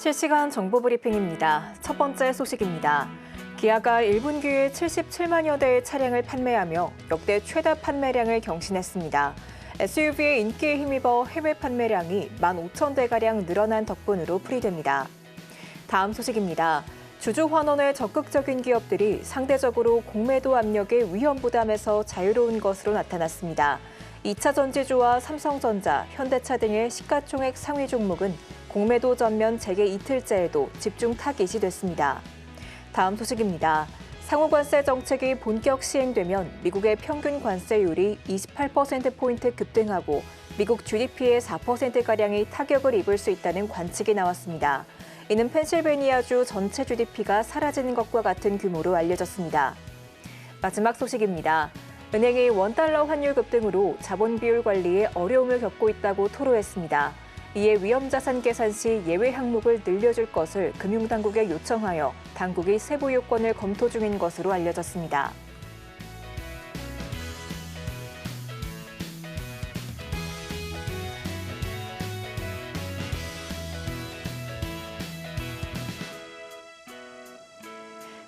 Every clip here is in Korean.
실시간 정보 브리핑입니다. 첫 번째 소식입니다. 기아가 1분기에 77만여 대의 차량을 판매하며 역대 최다 판매량을 경신했습니다. SUV의 인기에 힘입어 해외 판매량이 15,000대가량 늘어난 덕분으로 풀이됩니다. 다음 소식입니다. 주주 환원에 적극적인 기업들이 상대적으로 공매도 압력의 위험 부담에서 자유로운 것으로 나타났습니다. 2차 전지주와 삼성전자, 현대차 등의 시가총액 상위 종목은 공매도 전면 재개 이틀째에도 집중 타깃이 됐습니다. 다음 소식입니다. 상호관세 정책이 본격 시행되면 미국의 평균 관세율이 28%포인트 급등하고 미국 GDP의 4%가량이 타격을 입을 수 있다는 관측이 나왔습니다. 이는 펜실베니아주 전체 GDP가 사라지는 것과 같은 규모로 알려졌습니다. 마지막 소식입니다. 은행이 원달러 환율 급등으로 자본 비율 관리에 어려움을 겪고 있다고 토로했습니다. 이에 위험자산 계산 시 예외 항목을 늘려줄 것을 금융당국에 요청하여 당국이 세부 요건을 검토 중인 것으로 알려졌습니다.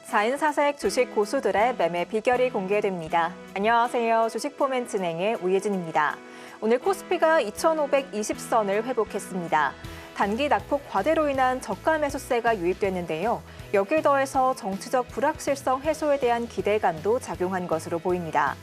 사인사색 주식 고수들의 매매 비결이 공개됩니다. 안녕하세요. 주식포맨진행의 우예진입니다. 오늘 코스피가 2,520선을 회복했습니다. 단기 낙폭 과대로 인한 저가 매수세가 유입됐는데요. 여기에 더해서 정치적 불확실성 해소에 대한 기대감도 작용한 것으로 보입니다.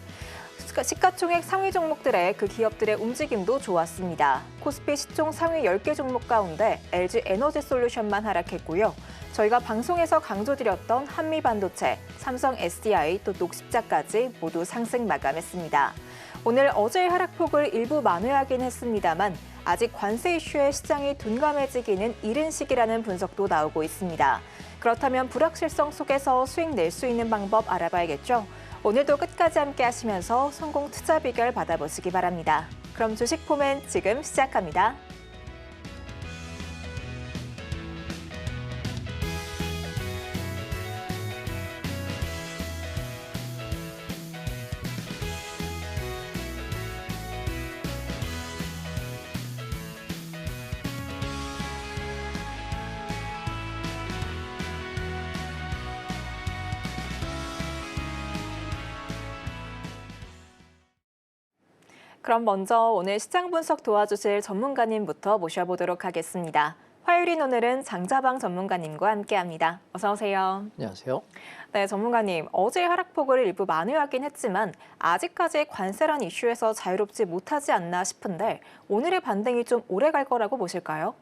시가총액 상위 종목들의 그 기업들의 움직임도 좋았습니다. 코스피 시총 상위 10개 종목 가운데 LG 에너지솔루션만 하락했고요. 저희가 방송에서 강조드렸던 한미반도체, 삼성 SDI 또 녹십자까지 모두 상승 마감했습니다. 오늘 어제의 하락폭을 일부 만회하긴 했습니다만 아직 관세 이슈에 시장이 둔감해지기는 이른 시기라는 분석도 나오고 있습니다. 그렇다면 불확실성 속에서 수익 낼 수 있는 방법 알아봐야겠죠? 오늘도 끝까지 함께 하시면서 성공 투자 비결 받아보시기 바랍니다. 그럼 주식포맨 지금 시작합니다. 그럼 먼저 오늘 시장 분석 도와주실 전문가님부터 모셔보도록 하겠습니다. 화요일인 오늘은 장자방 전문가님과 함께합니다. 어서 오세요. 안녕하세요. 네, 전문가님. 어제 하락폭을 일부 만회하긴 했지만 아직까지 관세란 이슈에서 자유롭지 못하지 않나 싶은데 오늘의 반등이 좀 오래 갈 거라고 보실까요?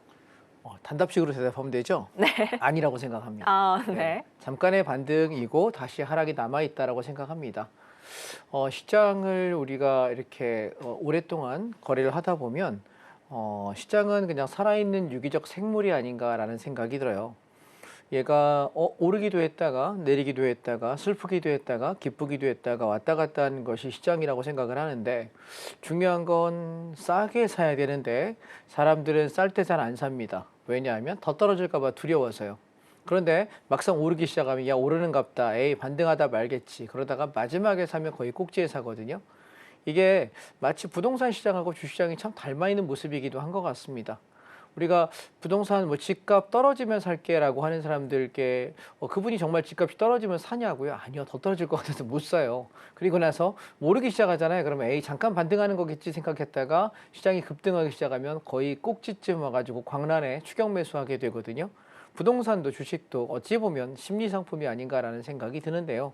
단답식으로 대답하면 되죠? 네. 아니라고 생각합니다. 네. 잠깐의 반등이고 다시 하락이 남아있다라고 생각합니다. 시장을 우리가 이렇게 오랫동안 거래를 하다 보면 시장은 그냥 살아있는 유기적 생물이 아닌가라는 생각이 들어요. 얘가 오르기도 했다가 내리기도 했다가 슬프기도 했다가 기쁘기도 했다가 왔다 갔다 하는 것이 시장이라고 생각을 하는데 중요한 건 싸게 사야 되는데 사람들은 쌀 때 잘 안 삽니다. 왜냐하면 더 떨어질까 봐 두려워서요. 그런데 막상 오르기 시작하면 야 오르는갑다. 에이 반등하다 말겠지. 그러다가 마지막에 사면 거의 꼭지에 사거든요. 이게 마치 부동산 시장하고 주시장이 참 닮아 있는 모습이기도 한 것 같습니다. 우리가 부동산 집값 떨어지면 살게라고 하는 사람들께 그분이 정말 집값이 떨어지면 사냐고요? 아니요. 더 떨어질 것 같아서 못 사요. 그리고 나서 오르기 시작하잖아요. 그러면 에이 잠깐 반등하는 거겠지 생각했다가 시장이 급등하기 시작하면 거의 꼭지쯤 와가지고 광란에 추격 매수하게 되거든요. 부동산도 주식도 어찌 보면 심리 상품이 아닌가라는 생각이 드는데요.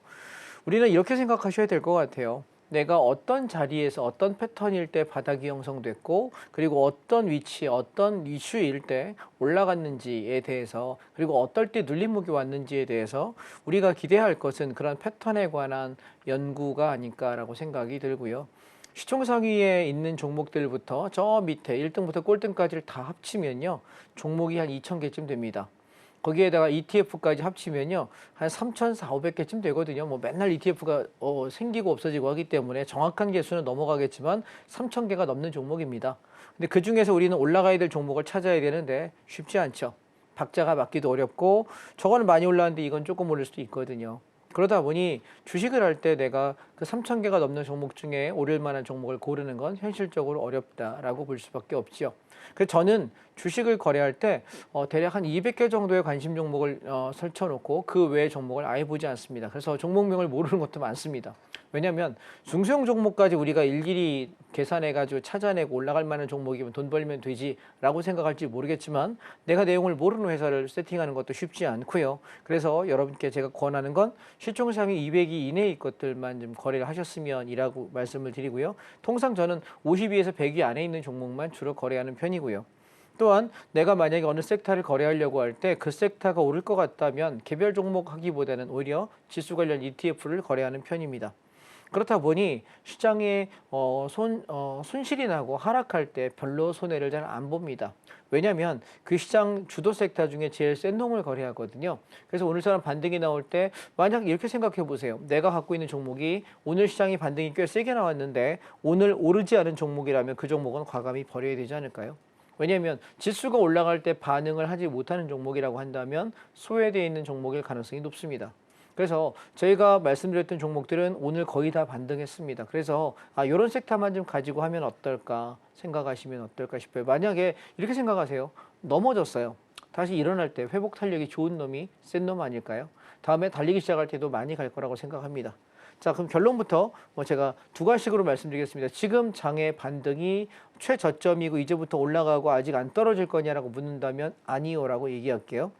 우리는 이렇게 생각하셔야 될 것 같아요. 내가 어떤 자리에서 어떤 패턴일 때 바닥이 형성됐고 그리고 어떤 위치, 어떤 이슈일 때 올라갔는지에 대해서 그리고 어떨 때 눌림목이 왔는지에 대해서 우리가 기대할 것은 그런 패턴에 관한 연구가 아닐까라고 생각이 들고요. 시총 상위에 있는 종목들부터 저 밑에 1등부터 꼴등까지를 다 합치면요. 종목이 한 2,000개쯤 됩니다. 거기에다가 ETF까지 합치면요. 한 3,400~500개쯤 되거든요. 맨날 ETF가 생기고 없어지고 하기 때문에 정확한 개수는 넘어가겠지만 3,000개가 넘는 종목입니다. 근데 그중에서 우리는 올라가야 될 종목을 찾아야 되는데 쉽지 않죠. 박자가 맞기도 어렵고 저거는 많이 올랐는데 이건 조금 오를 수도 있거든요. 그러다 보니 주식을 할 때 내가 그 3,000개가 넘는 종목 중에 오를 만한 종목을 고르는 건 현실적으로 어렵다라고 볼 수밖에 없지요. 그래서 저는 주식을 거래할 때 대략 한 200개 정도의 관심 종목을 설쳐놓고 그 외의 종목을 아예 보지 않습니다. 그래서 종목명을 모르는 것도 많습니다. 왜냐하면 중소형 종목까지 우리가 일일이 계산해가지고 찾아내고 올라갈 만한 종목이면 돈 벌면 되지라고 생각할지 모르겠지만 내가 내용을 모르는 회사를 세팅하는 것도 쉽지 않고요. 그래서 여러분께 제가 권하는 건 시총상위 200위 이내의 것들만 좀 거래를 하셨으면이라고 말씀을 드리고요. 통상 저는 50위에서 100위 안에 있는 종목만 주로 거래하는 편이고요. 또한 내가 만약에 어느 섹터를 거래하려고 할 때 그 섹터가 오를 것 같다면 개별 종목 하기보다는 오히려 지수 관련 ETF를 거래하는 편입니다. 그렇다 보니 시장에 손실이 나고 하락할 때 별로 손해를 잘 안 봅니다. 왜냐하면 그 시장 주도 섹터 중에 제일 센 놈을 거래하거든요. 그래서 오늘처럼 반등이 나올 때 만약 이렇게 생각해 보세요. 내가 갖고 있는 종목이 오늘 시장이 반등이 꽤 세게 나왔는데 오늘 오르지 않은 종목이라면 그 종목은 과감히 버려야 되지 않을까요? 왜냐하면 지수가 올라갈 때 반응을 하지 못하는 종목이라고 한다면 소외되어 있는 종목일 가능성이 높습니다. 그래서 저희가 말씀드렸던 종목들은 오늘 거의 다 반등했습니다. 그래서 이런 섹터만 좀 가지고 하면 어떨까 생각하시면 어떨까 싶어요. 만약에 이렇게 생각하세요. 넘어졌어요. 다시 일어날 때 회복 탄력이 좋은 놈이 센 놈 아닐까요? 다음에 달리기 시작할 때도 많이 갈 거라고 생각합니다. 자, 그럼 결론부터 제가 두 가지식으로 말씀드리겠습니다. 지금 장의 반등이 최저점이고 이제부터 올라가고 아직 안 떨어질 거냐라고 묻는다면 아니요라고 얘기할게요.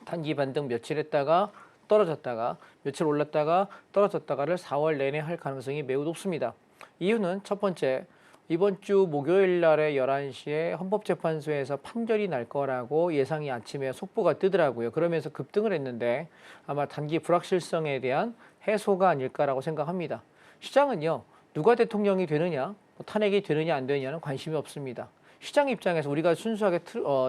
단기 반등 며칠 했다가 떨어졌다가 며칠 올랐다가 떨어졌다가를 4월 내내 할 가능성이 매우 높습니다. 이유는 첫 번째, 이번 주 목요일 날에 11시에 헌법재판소에서 판결이 날 거라고 예상이 아침에 속보가 뜨더라고요. 그러면서 급등을 했는데 아마 단기 불확실성에 대한 해소가 아닐까라고 생각합니다. 시장은요, 누가 대통령이 되느냐, 탄핵이 되느냐 안 되느냐는 관심이 없습니다. 시장 입장에서 우리가 순수하게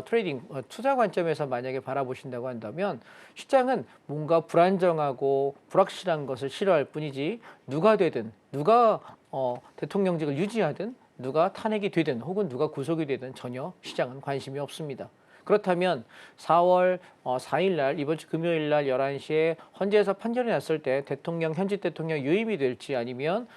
트레이딩, 투자 관점에서 만약에 바라보신다고 한다면 시장은 뭔가 불안정하고 불확실한 것을 싫어할 뿐이지 누가 되든 누가 대통령직을 유지하든 누가 탄핵이 되든 혹은 누가 구속이 되든 전혀 시장은 관심이 없습니다. 그렇다면 4월 4일 날 이번 주 금요일 날 11시에 헌재에서 판결이 났을 때 현직 대통령 유임이 될지 아니면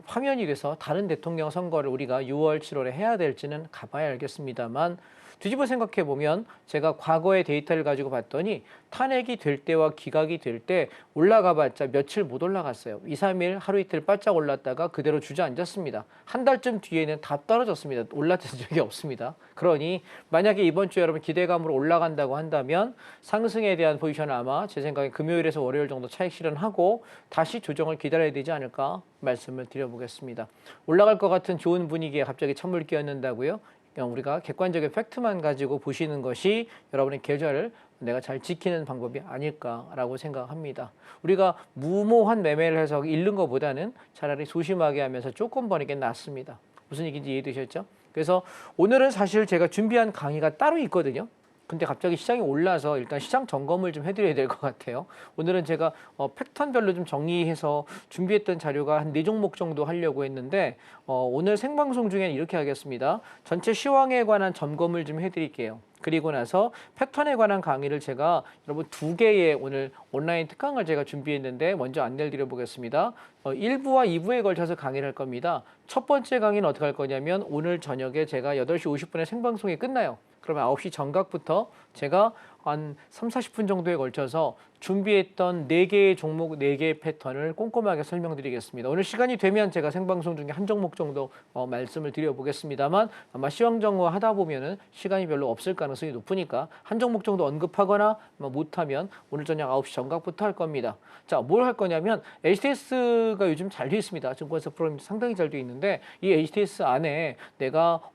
파면이 돼서 다른 대통령 선거를 우리가 6월, 7월에 해야 될지는 가봐야 알겠습니다만 뒤집어 생각해 보면 제가 과거의 데이터를 가지고 봤더니 탄핵이 될 때와 기각이 될 때 올라가 봤자 며칠 못 올라갔어요. 2, 3일 하루 이틀 바짝 올랐다가 그대로 주저앉았습니다. 한 달쯤 뒤에는 다 떨어졌습니다. 올랐던 적이 없습니다. 그러니 만약에 이번 주에 여러분 기대감으로 올라간다고 한다면 상승에 대한 포지션은 아마 제 생각에 금요일에서 월요일 정도 차익 실현하고 다시 조정을 기다려야 되지 않을까 말씀을 드려보겠습니다. 올라갈 것 같은 좋은 분위기에 갑자기 찬물 끼얹는다고요? 우리가 객관적인 팩트만 가지고 보시는 것이 여러분의 계좌를 내가 잘 지키는 방법이 아닐까라고 생각합니다. 우리가 무모한 매매를 해서 잃는 것보다는 차라리 소심하게 하면서 조금 버는 게 낫습니다. 무슨 얘기인지 이해되셨죠? 그래서 오늘은 사실 제가 준비한 강의가 따로 있거든요. 근데 갑자기 시장이 올라서 일단 시장 점검을 좀 해드려야 될 것 같아요. 오늘은 제가 패턴별로 좀 정리해서 준비했던 자료가 한 4종목 정도 하려고 했는데 오늘 생방송 중에는 이렇게 하겠습니다. 전체 시황에 관한 점검을 좀 해드릴게요. 그리고 나서 패턴에 관한 강의를 제가 여러분 2개의 오늘 온라인 특강을 제가 준비했는데 먼저 안내를 드려보겠습니다. 1부와 2부에 걸쳐서 강의를 할 겁니다. 첫 번째 강의는 어떻게 할 거냐면 오늘 저녁에 제가 8시 50분에 생방송이 끝나요. 그러면 9시 정각부터 제가 한 3, 40분 정도에 걸쳐서 준비했던 4개의 종목, 4개의 패턴을 꼼꼼하게 설명드리겠습니다. 오늘 시간이 되면 제가 생방송 중에 한 종목 정도 말씀을 드려보겠습니다만 아마 시황정보 하다 보면은 시간이 별로 없을 가능성이 높으니까 한 종목 정도 언급하거나 못하면 오늘 저녁 9시 정각부터 할 겁니다. 자, 뭘 할 거냐면 HTS가 요즘 잘 돼 있습니다. 증권사 프로그램이 상당히 잘 돼 있는데 이 HTS 안에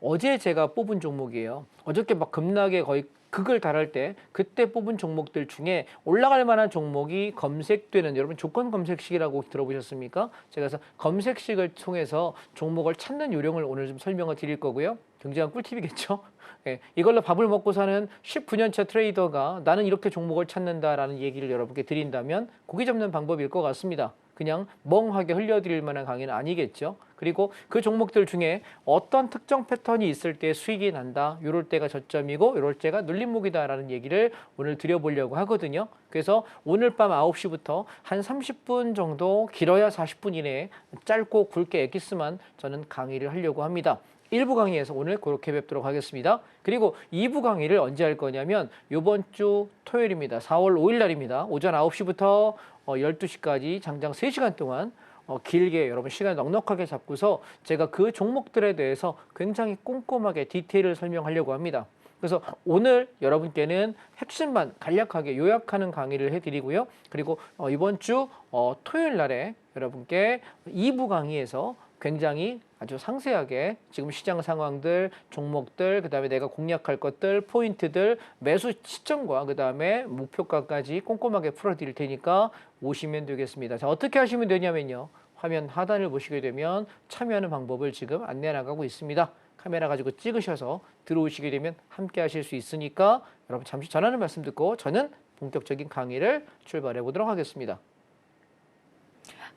어제 제가 뽑은 종목이에요. 어저께 막 급락에 거의 극을 달할 때 그때 뽑은 종목들 중에 올라갈 만한 종목이 검색되는 여러분 조건 검색식이라고 들어보셨습니까? 제가 그래서 검색식을 통해서 종목을 찾는 요령을 오늘 좀 설명을 드릴 거고요. 굉장한 꿀팁이겠죠? 예, 이걸로 밥을 먹고 사는 19년차 트레이더가 나는 이렇게 종목을 찾는다라는 얘기를 여러분께 드린다면 고기 잡는 방법일 것 같습니다. 그냥 멍하게 흘려드릴 만한 강의는 아니겠죠. 그리고 그 종목들 중에 어떤 특정 패턴이 있을 때 수익이 난다. 이럴 때가 저점이고 이럴 때가 눌림목이다라는 얘기를 오늘 드려보려고 하거든요. 그래서 오늘 밤 9시부터 한 30분 정도 길어야 40분 이내에 짧고 굵게 엑기스만 저는 강의를 하려고 합니다. 1부 강의에서 오늘 그렇게 뵙도록 하겠습니다. 그리고 2부 강의를 언제 할 거냐면 이번 주 토요일입니다. 4월 5일 날입니다. 오전 9시부터 12시까지 장장 3시간 동안 길게 여러분 시간 넉넉하게 잡고서 제가 그 종목들에 대해서 굉장히 꼼꼼하게 디테일을 설명하려고 합니다. 그래서 오늘 여러분께는 핵심만 간략하게 요약하는 강의를 해드리고요. 그리고 이번 주 토요일 날에 여러분께 2부 강의에서 굉장히 아주 상세하게 지금 시장 상황들, 종목들, 그다음에 내가 공략할 것들, 포인트들, 매수 시점과 그다음에 목표가까지 꼼꼼하게 풀어드릴 테니까 오시면 되겠습니다. 자, 어떻게 하시면 되냐면요. 화면 하단을 보시게 되면 참여하는 방법을 지금 안내 나가고 있습니다. 카메라 가지고 찍으셔서 들어오시게 되면 함께 하실 수 있으니까 여러분 잠시 전하는 말씀 듣고 저는 본격적인 강의를 출발해 보도록 하겠습니다.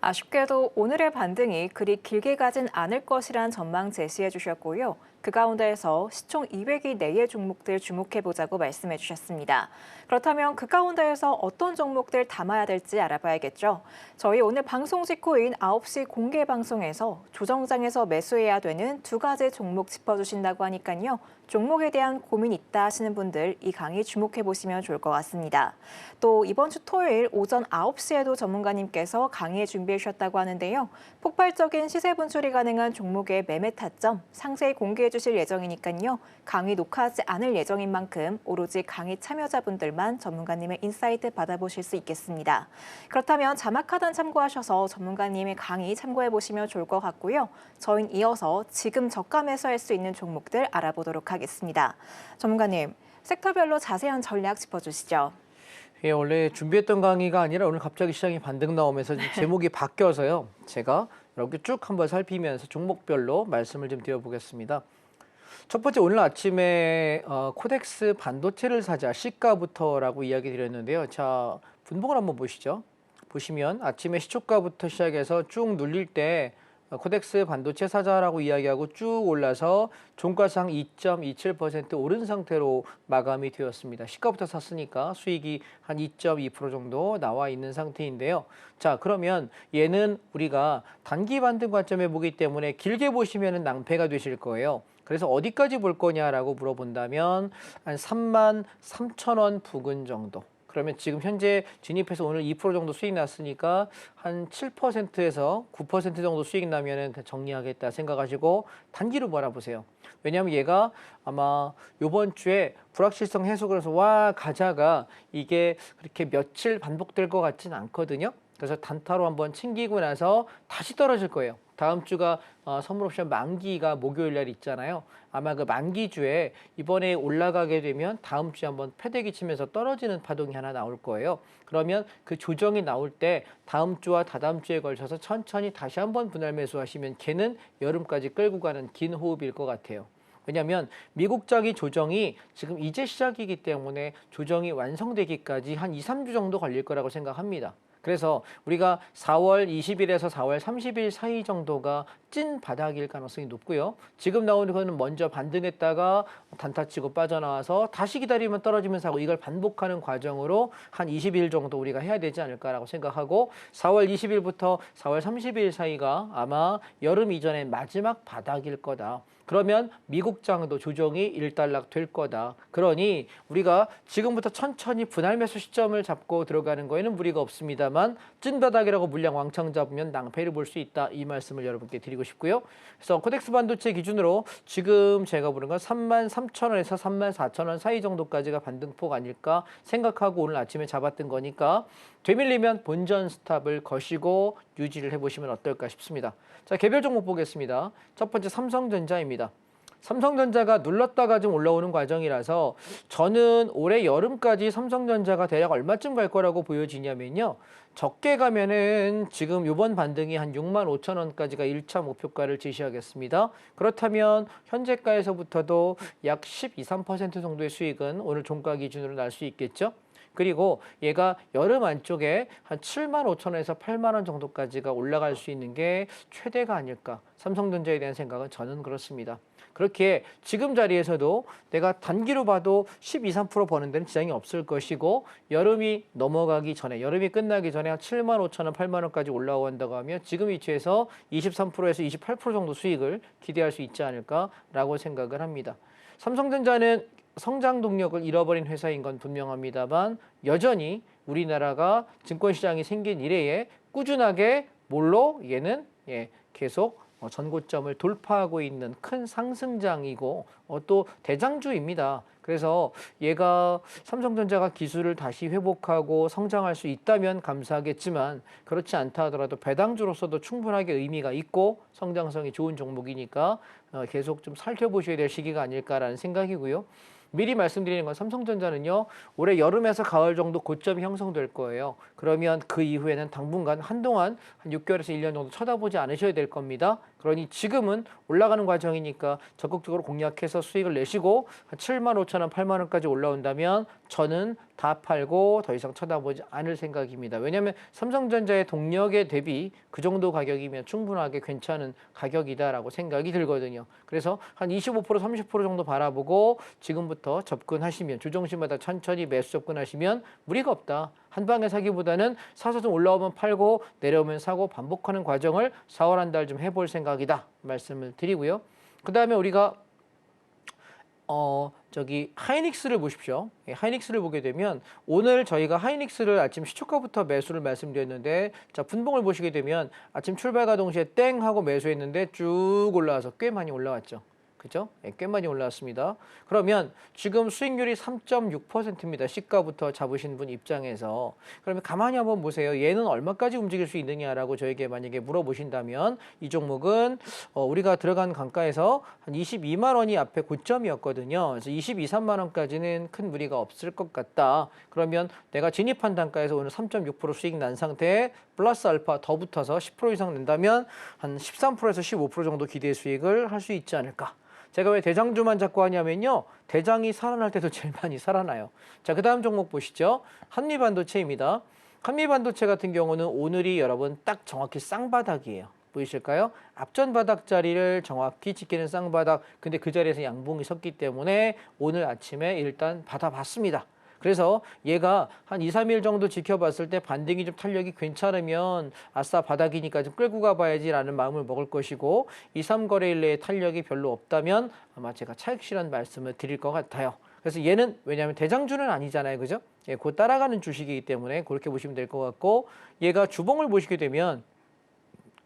아쉽게도 오늘의 반등이 그리 길게 가진 않을 것이란 전망 제시해 주셨고요. 그 가운데에서 시총 200위 내의 종목들 주목해보자고 말씀해 주셨습니다. 그렇다면 그 가운데에서 어떤 종목들 담아야 될지 알아봐야겠죠. 저희 오늘 방송 직후인 9시 공개 방송에서 조정장에서 매수해야 되는 2가지 종목 짚어주신다고 하니까요. 종목에 대한 고민 있다 하시는 분들 이 강의 주목해보시면 좋을 것 같습니다. 또 이번 주 토요일 오전 9시에도 전문가님께서 강의 준비해 주셨다고 하는데요. 폭발적인 시세 분출이 가능한 종목의 매매 타점 상세히 공개해 주실 예정이니까요. 강의 녹화하지 않을 예정인 만큼 오로지 강의 참여자분들만 전문가님의 인사이트 받아보실 수 있겠습니다. 그렇다면 자막 하단 참고하셔서 전문가님의 강의 참고해 보시면 좋을 것 같고요. 저희는 이어서 지금 저가매수 할 수 있는 종목들 알아보도록 하겠습니다. 전문가님, 섹터별로 자세한 전략 짚어주시죠. 예, 원래 준비했던 강의가 아니라 오늘 갑자기 시장이 반등 나오면서 제목이 바뀌어서요. 제가 이렇게 쭉 한번 살피면서 종목별로 말씀을 좀 드려보겠습니다. 첫 번째 오늘 아침에 코덱스 반도체를 사자 시가부터라고 이야기 드렸는데요. 자, 분봉을 한번 보시죠. 보시면 아침에 시초가부터 시작해서 쭉 눌릴 때 코덱스 반도체 사자라고 이야기하고 쭉 올라서 종가상 2.27% 오른 상태로 마감이 되었습니다. 시가부터 샀으니까 수익이 한 2.2% 정도 나와 있는 상태인데요. 자, 그러면 얘는 우리가 단기 반등 관점에 보기 때문에 길게 보시면 낭패가 되실 거예요. 그래서 어디까지 볼 거냐라고 물어본다면 한 33,000원 부근 정도. 그러면 지금 현재 진입해서 오늘 2% 정도 수익 났으니까 한 7%에서 9% 정도 수익 나면은 정리하겠다 생각하시고 단기로 바라보세요. 왜냐하면 얘가 아마 이번 주에 불확실성 해소를 해서 와 가자가 이게 그렇게 며칠 반복될 것 같지는 않거든요. 그래서 단타로 한번 챙기고 나서 다시 떨어질 거예요. 다음 주가 선물 옵션 만기가 목요일 날 있잖아요. 아마 그 만기주에 이번에 올라가게 되면 다음 주에 한번 패대기 치면서 떨어지는 파동이 하나 나올 거예요. 그러면 그 조정이 나올 때 다음 주와 다다음 주에 걸쳐서 천천히 다시 한번 분할 매수하시면 걔는 여름까지 끌고 가는 긴 호흡일 것 같아요. 왜냐하면 미국장이 조정이 지금 이제 시작이기 때문에 조정이 완성되기까지 한 2, 3주 정도 걸릴 거라고 생각합니다. 그래서 우리가 4월 20일에서 4월 30일 사이 정도가 찐 바닥일 가능성이 높고요. 지금 나오는 거는 먼저 반등했다가 단타치고 빠져나와서 다시 기다리면 떨어지면서 하고 이걸 반복하는 과정으로 한 20일 정도 우리가 해야 되지 않을까라고 생각하고 4월 20일부터 4월 30일 사이가 아마 여름 이전에 마지막 바닥일 거다. 그러면 미국장도 조정이 일단락 될 거다. 그러니 우리가 지금부터 천천히 분할 매수 시점을 잡고 들어가는 거에는 무리가 없습니다만 찐바닥이라고 물량 왕창 잡으면 낭패를 볼 수 있다. 이 말씀을 여러분께 드리고 싶고요. 그래서 코덱스 반도체 기준으로 지금 제가 보는 건 33,000원에서 34,000원 사이 정도까지가 반등폭 아닐까 생각하고 오늘 아침에 잡았던 거니까 되밀리면 본전 스탑을 거시고 유지를 해보시면 어떨까 싶습니다. 자, 개별 종목 보겠습니다. 첫 번째 삼성전자입니다. 삼성전자가 눌렀다가 좀 올라오는 과정이라서 저는 올해 여름까지 삼성전자가 대략 얼마쯤 갈 거라고 보여지냐면요. 적게 가면은 지금 이번 반등이 한 65,000원까지가 1차 목표가를 제시하겠습니다. 그렇다면 현재가에서부터도 약 12, 13% 정도의 수익은 오늘 종가 기준으로 날 수 있겠죠. 그리고 얘가 여름 안쪽에 한 7만 5천 원에서 8만 원 정도까지가 올라갈 수 있는 게 최대가 아닐까. 삼성전자에 대한 생각은 저는 그렇습니다. 그렇게 지금 자리에서도 내가 단기로 봐도 12, 3% 버는 데는 지장이 없을 것이고 여름이 넘어가기 전에 여름이 끝나기 전에 한 7만 5천 원, 8만 원까지 올라온다고 하면 지금 위치에서 23%에서 28% 정도 수익을 기대할 수 있지 않을까라고 생각을 합니다. 삼성전자는 성장 동력을 잃어버린 회사인 건 분명합니다만 여전히 우리나라가 증권시장이 생긴 이래에 꾸준하게 뭘로 얘는 계속 전고점을 돌파하고 있는 큰 상승장이고 또 대장주입니다. 그래서 얘가 삼성전자가 기술을 다시 회복하고 성장할 수 있다면 감사하겠지만 그렇지 않다 하더라도 배당주로서도 충분하게 의미가 있고 성장성이 좋은 종목이니까 계속 좀 살펴보셔야 될 시기가 아닐까라는 생각이고요. 미리 말씀드리는 건 삼성전자는요. 올해 여름에서 가을 정도 고점이 형성될 거예요. 그러면 그 이후에는 당분간 한동안 한 6개월에서 1년 정도 쳐다보지 않으셔야 될 겁니다. 그러니 지금은 올라가는 과정이니까 적극적으로 공략해서 수익을 내시고 한 7만 5천 원, 8만 원까지 올라온다면 저는 다 팔고 더 이상 쳐다보지 않을 생각입니다. 왜냐하면 삼성전자의 동력에 대비 그 정도 가격이면 충분하게 괜찮은 가격이다라고 생각이 들거든요. 그래서 한 25%, 30% 정도 바라보고 지금부터 접근하시면 주종시마다 천천히 매수 접근하시면 무리가 없다. 한 방에 사기보다는 사서 좀 올라오면 팔고 내려오면 사고 반복하는 과정을 4월 한 달 좀 해볼 생각이다 말씀을 드리고요. 그 다음에 우리가 하이닉스를 보십시오. 하이닉스를 보게 되면 오늘 저희가 하이닉스를 아침 시초가부터 매수를 말씀드렸는데 자 분봉을 보시게 되면 아침 출발과 동시에 땡 하고 매수했는데 쭉 올라와서 꽤 많이 올라왔죠. 그죠? 꽤 많이 올라왔습니다. 그러면 지금 수익률이 3.6%입니다. 시가부터 잡으신 분 입장에서. 그러면 가만히 한번 보세요. 얘는 얼마까지 움직일 수 있느냐라고 저에게 만약에 물어보신다면 이 종목은 우리가 들어간 강가에서 한 22만 원이 앞에 고점이었거든요. 그래서 22, 3만 원까지는 큰 무리가 없을 것 같다. 그러면 내가 진입한 단가에서 오늘 3.6% 수익 난 상태에 플러스 알파 더 붙어서 10% 이상 낸다면 한 13%에서 15% 정도 기대 수익을 할 수 있지 않을까. 제가 왜 대장주만 자꾸 하냐면요. 대장이 살아날 때도 제일 많이 살아나요. 자, 그 다음 종목 보시죠. 한미반도체입니다. 한미반도체 같은 경우는 오늘이 여러분 딱 정확히 쌍바닥이에요. 보이실까요? 앞전 바닥 자리를 정확히 지키는 쌍바닥. 근데 그 자리에서 양봉이 섰기 때문에 오늘 아침에 일단 받아봤습니다. 그래서 얘가 한 2, 3일 정도 지켜봤을 때 반등이 좀 탄력이 괜찮으면 아싸 바닥이니까 좀 끌고 가봐야지라는 마음을 먹을 것이고 2, 3거래일 내에 탄력이 별로 없다면 아마 제가 차익 실현 말씀을 드릴 것 같아요. 그래서 얘는 왜냐하면 대장주는 아니잖아요. 그죠? 곧 따라가는 주식이기 때문에 그렇게 보시면 될 것 같고 얘가 주봉을 보시게 되면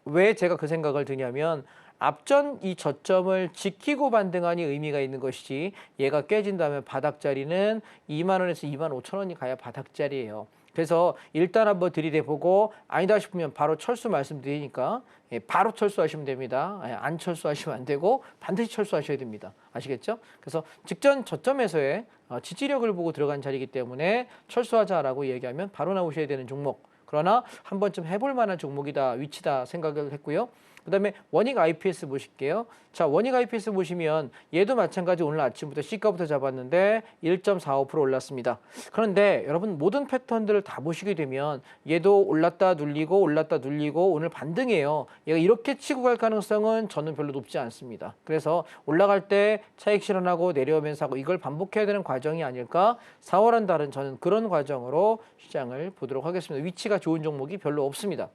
왜 제가 그 생각을 드냐면 앞전 이 저점을 지키고 반등하니 의미가 있는 것이지 얘가 깨진다면 바닥 자리는 2만 원에서 2만 5천 원이 가야 바닥 자리예요. 그래서 일단 한번 들이대보고 아니다 싶으면 바로 철수 말씀드리니까 바로 철수하시면 됩니다. 안 철수하시면 안 되고 반드시 철수하셔야 됩니다. 아시겠죠? 그래서 직전 저점에서의 지지력을 보고 들어간 자리이기 때문에 철수하자라고 얘기하면 바로 나오셔야 되는 종목. 그러나 한 번쯤 해볼 만한 종목이다, 위치다 생각을 했고요. 그 다음에 원익 IPS 보실게요. 자, 원익 IPS 보시면 얘도 마찬가지 오늘 아침부터 시가부터 잡았는데 1.45% 올랐습니다. 그런데 여러분 모든 패턴들을 다 보시게 되면 얘도 올랐다 눌리고 올랐다 눌리고 오늘 반등이에요. 얘가 이렇게 치고 갈 가능성은 저는 별로 높지 않습니다. 그래서 올라갈 때 차익 실현하고 내려오면서 하고 이걸 반복해야 되는 과정이 아닐까. 4월 한 달은 저는 그런 과정으로 시장을 보도록 하겠습니다. 위치가 좋은 종목이 별로 없습니다.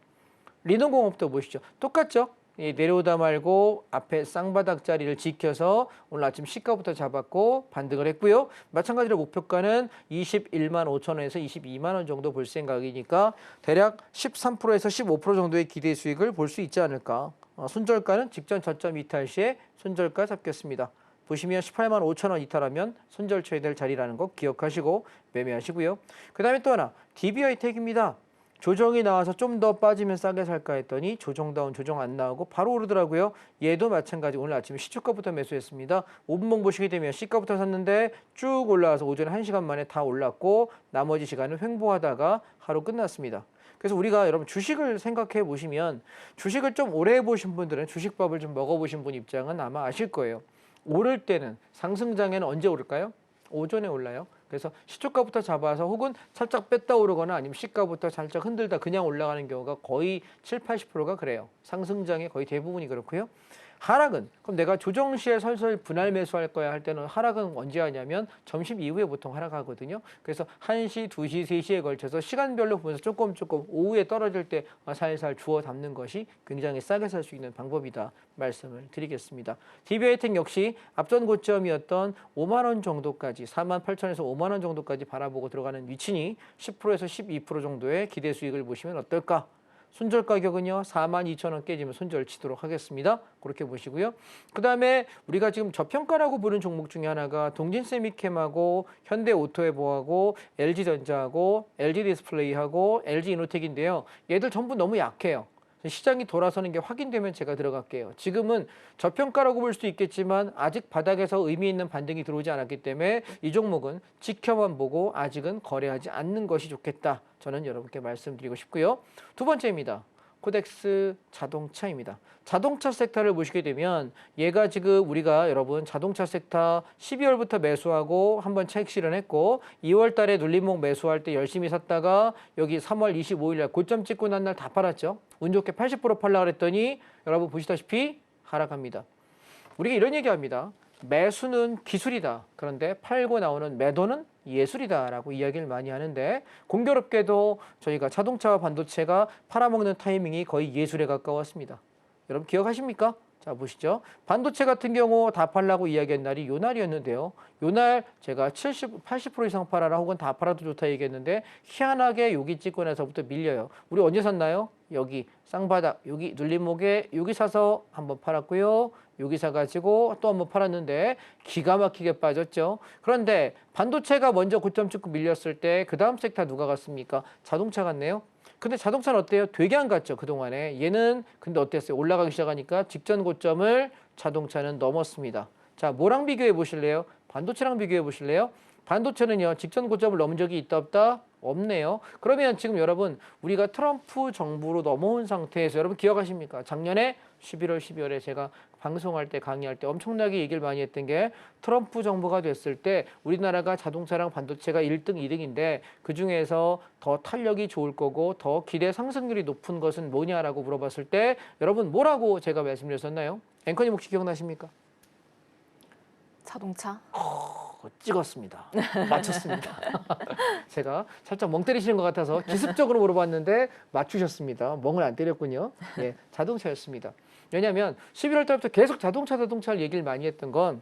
리노공업도 보시죠. 똑같죠? 내려오다 말고 앞에 쌍바닥 자리를 지켜서 오늘 아침 시가부터 잡았고 반등을 했고요. 마찬가지로 목표가는 21만 5천 원에서 22만 원 정도 볼 생각이니까 대략 13%에서 15% 정도의 기대 수익을 볼 수 있지 않을까. 손절가는 직전 저점 이탈 시에 손절가 잡겠습니다. 보시면 18만 5천 원 이탈하면 손절 쳐야 될 자리라는 거 기억하시고 매매하시고요. 그 다음에 또 하나 DB하이텍입니다. 조정이 나와서 좀 더 빠지면 싸게 살까 했더니 조정다운 조정 안 나오고 바로 오르더라고요. 얘도 마찬가지 오늘 아침에 시초가부터 매수했습니다. 5분봉 보시게 되면 시가부터 샀는데 쭉 올라와서 오전 1시간 만에 다 올랐고 나머지 시간은 횡보하다가 하루 끝났습니다. 그래서 우리가 여러분 주식을 생각해 보시면 주식을 좀 오래 해보신 분들은 주식밥을 좀 먹어보신 분 입장은 아마 아실 거예요. 오를 때는 상승장에는 언제 오를까요? 오전에 올라요. 그래서 시초가부터 잡아서 혹은 살짝 뺐다 오르거나 아니면 시가부터 살짝 흔들다 그냥 올라가는 경우가 거의 7, 80%가 그래요. 상승장의 거의 대부분이 그렇고요. 하락은 그럼 내가 조정 시에 설설 분할 매수할 거야 할 때는 하락은 언제 하냐면 점심 이후에 보통 하락하거든요. 그래서 1시, 2시, 3시에 걸쳐서 시간별로 보면서 조금 오후에 떨어질 때 살살 주워 담는 것이 굉장히 싸게 살 수 있는 방법이다 말씀을 드리겠습니다. DB하이텍 역시 앞전 고점이었던 5만 원 정도까지 4만 8천에서 5만 원 정도까지 바라보고 들어가는 위치니 10%에서 12% 정도의 기대 수익을 보시면 어떨까? 손절 가격은요 42,000원 깨지면 손절 치도록 하겠습니다. 그렇게 보시고요. 그 다음에 우리가 지금 저평가라고 부르는 종목 중에 하나가 동진세미캠하고 현대오토에보하고 LG전자하고 LG디스플레이하고 LG이노텍인데요. 얘들 전부 너무 약해요. 시장이 돌아서는 게 확인되면 제가 들어갈게요. 지금은 저평가라고 볼 수 있겠지만 아직 바닥에서 의미 있는 반등이 들어오지 않았기 때문에 이 종목은 지켜만 보고 아직은 거래하지 않는 것이 좋겠다. 저는 여러분께 말씀드리고 싶고요. 두 번째입니다. 코덱스 자동차입니다. 자동차 섹터를 보시게 되면 얘가 지금 우리가 여러분 자동차 섹터 12월부터 매수하고 한번 차익 실현했고 2월 달에 눌림목 매수할 때 열심히 샀다가 여기 3월 25일 날 고점 찍고 난 날 다 팔았죠. 운 좋게 80% 팔라 그랬더니 여러분 보시다시피 하락합니다. 우리가 이런 얘기합니다. 매수는 기술이다. 그런데 팔고 나오는 매도는 예술이다라고 이야기를 많이 하는데 공교롭게도 저희가 자동차와 반도체가 팔아먹는 타이밍이 거의 예술에 가까웠습니다. 여러분 기억하십니까? 자 보시죠. 반도체 같은 경우 다 팔라고 이야기한 날이 요 날이었는데요. 요 날 제가 80% 이상 팔아라 혹은 다 팔아도 좋다 얘기했는데 희한하게 여기 찍고 나서부터 밀려요. 우리 언제 샀나요? 여기 쌍바닥 여기 눌림목에 여기 사서 한번 팔았고요. 여기 사가지고 또 한번 팔았는데 기가 막히게 빠졌죠. 그런데 반도체가 먼저 고점 찍고 밀렸을 때 그 다음 섹터 누가 갔습니까? 자동차 같네요. 근데 자동차는 어때요? 되게 안 갔죠, 그동안에. 얘는 근데 어땠어요? 올라가기 시작하니까 직전 고점을 자동차는 넘었습니다. 자, 뭐랑 비교해 보실래요? 반도체랑 비교해 보실래요? 반도체는요, 직전 고점을 넘은 적이 있다 없다? 없네요. 그러면 지금 여러분, 우리가 트럼프 정부로 넘어온 상태에서 여러분 기억하십니까? 작년에 11월, 12월에 제가 방송할 때 강의할 때 엄청나게 얘기를 많이 했던 게 트럼프 정부가 됐을 때 우리나라가 자동차랑 반도체가 1등, 2등인데 그중에서 더 탄력이 좋을 거고 더 기대 상승률이 높은 것은 뭐냐라고 물어봤을 때 여러분 뭐라고 제가 말씀드렸었나요? 앵커님 혹시 기억나십니까? 자동차. 찍었습니다. 맞췄습니다. 제가 살짝 멍 때리시는 것 같아서 기습적으로 물어봤는데 맞추셨습니다. 멍을 안 때렸군요. 예, 자동차였습니다. 왜냐하면 11월 달부터 계속 자동차를 얘기를 많이 했던 건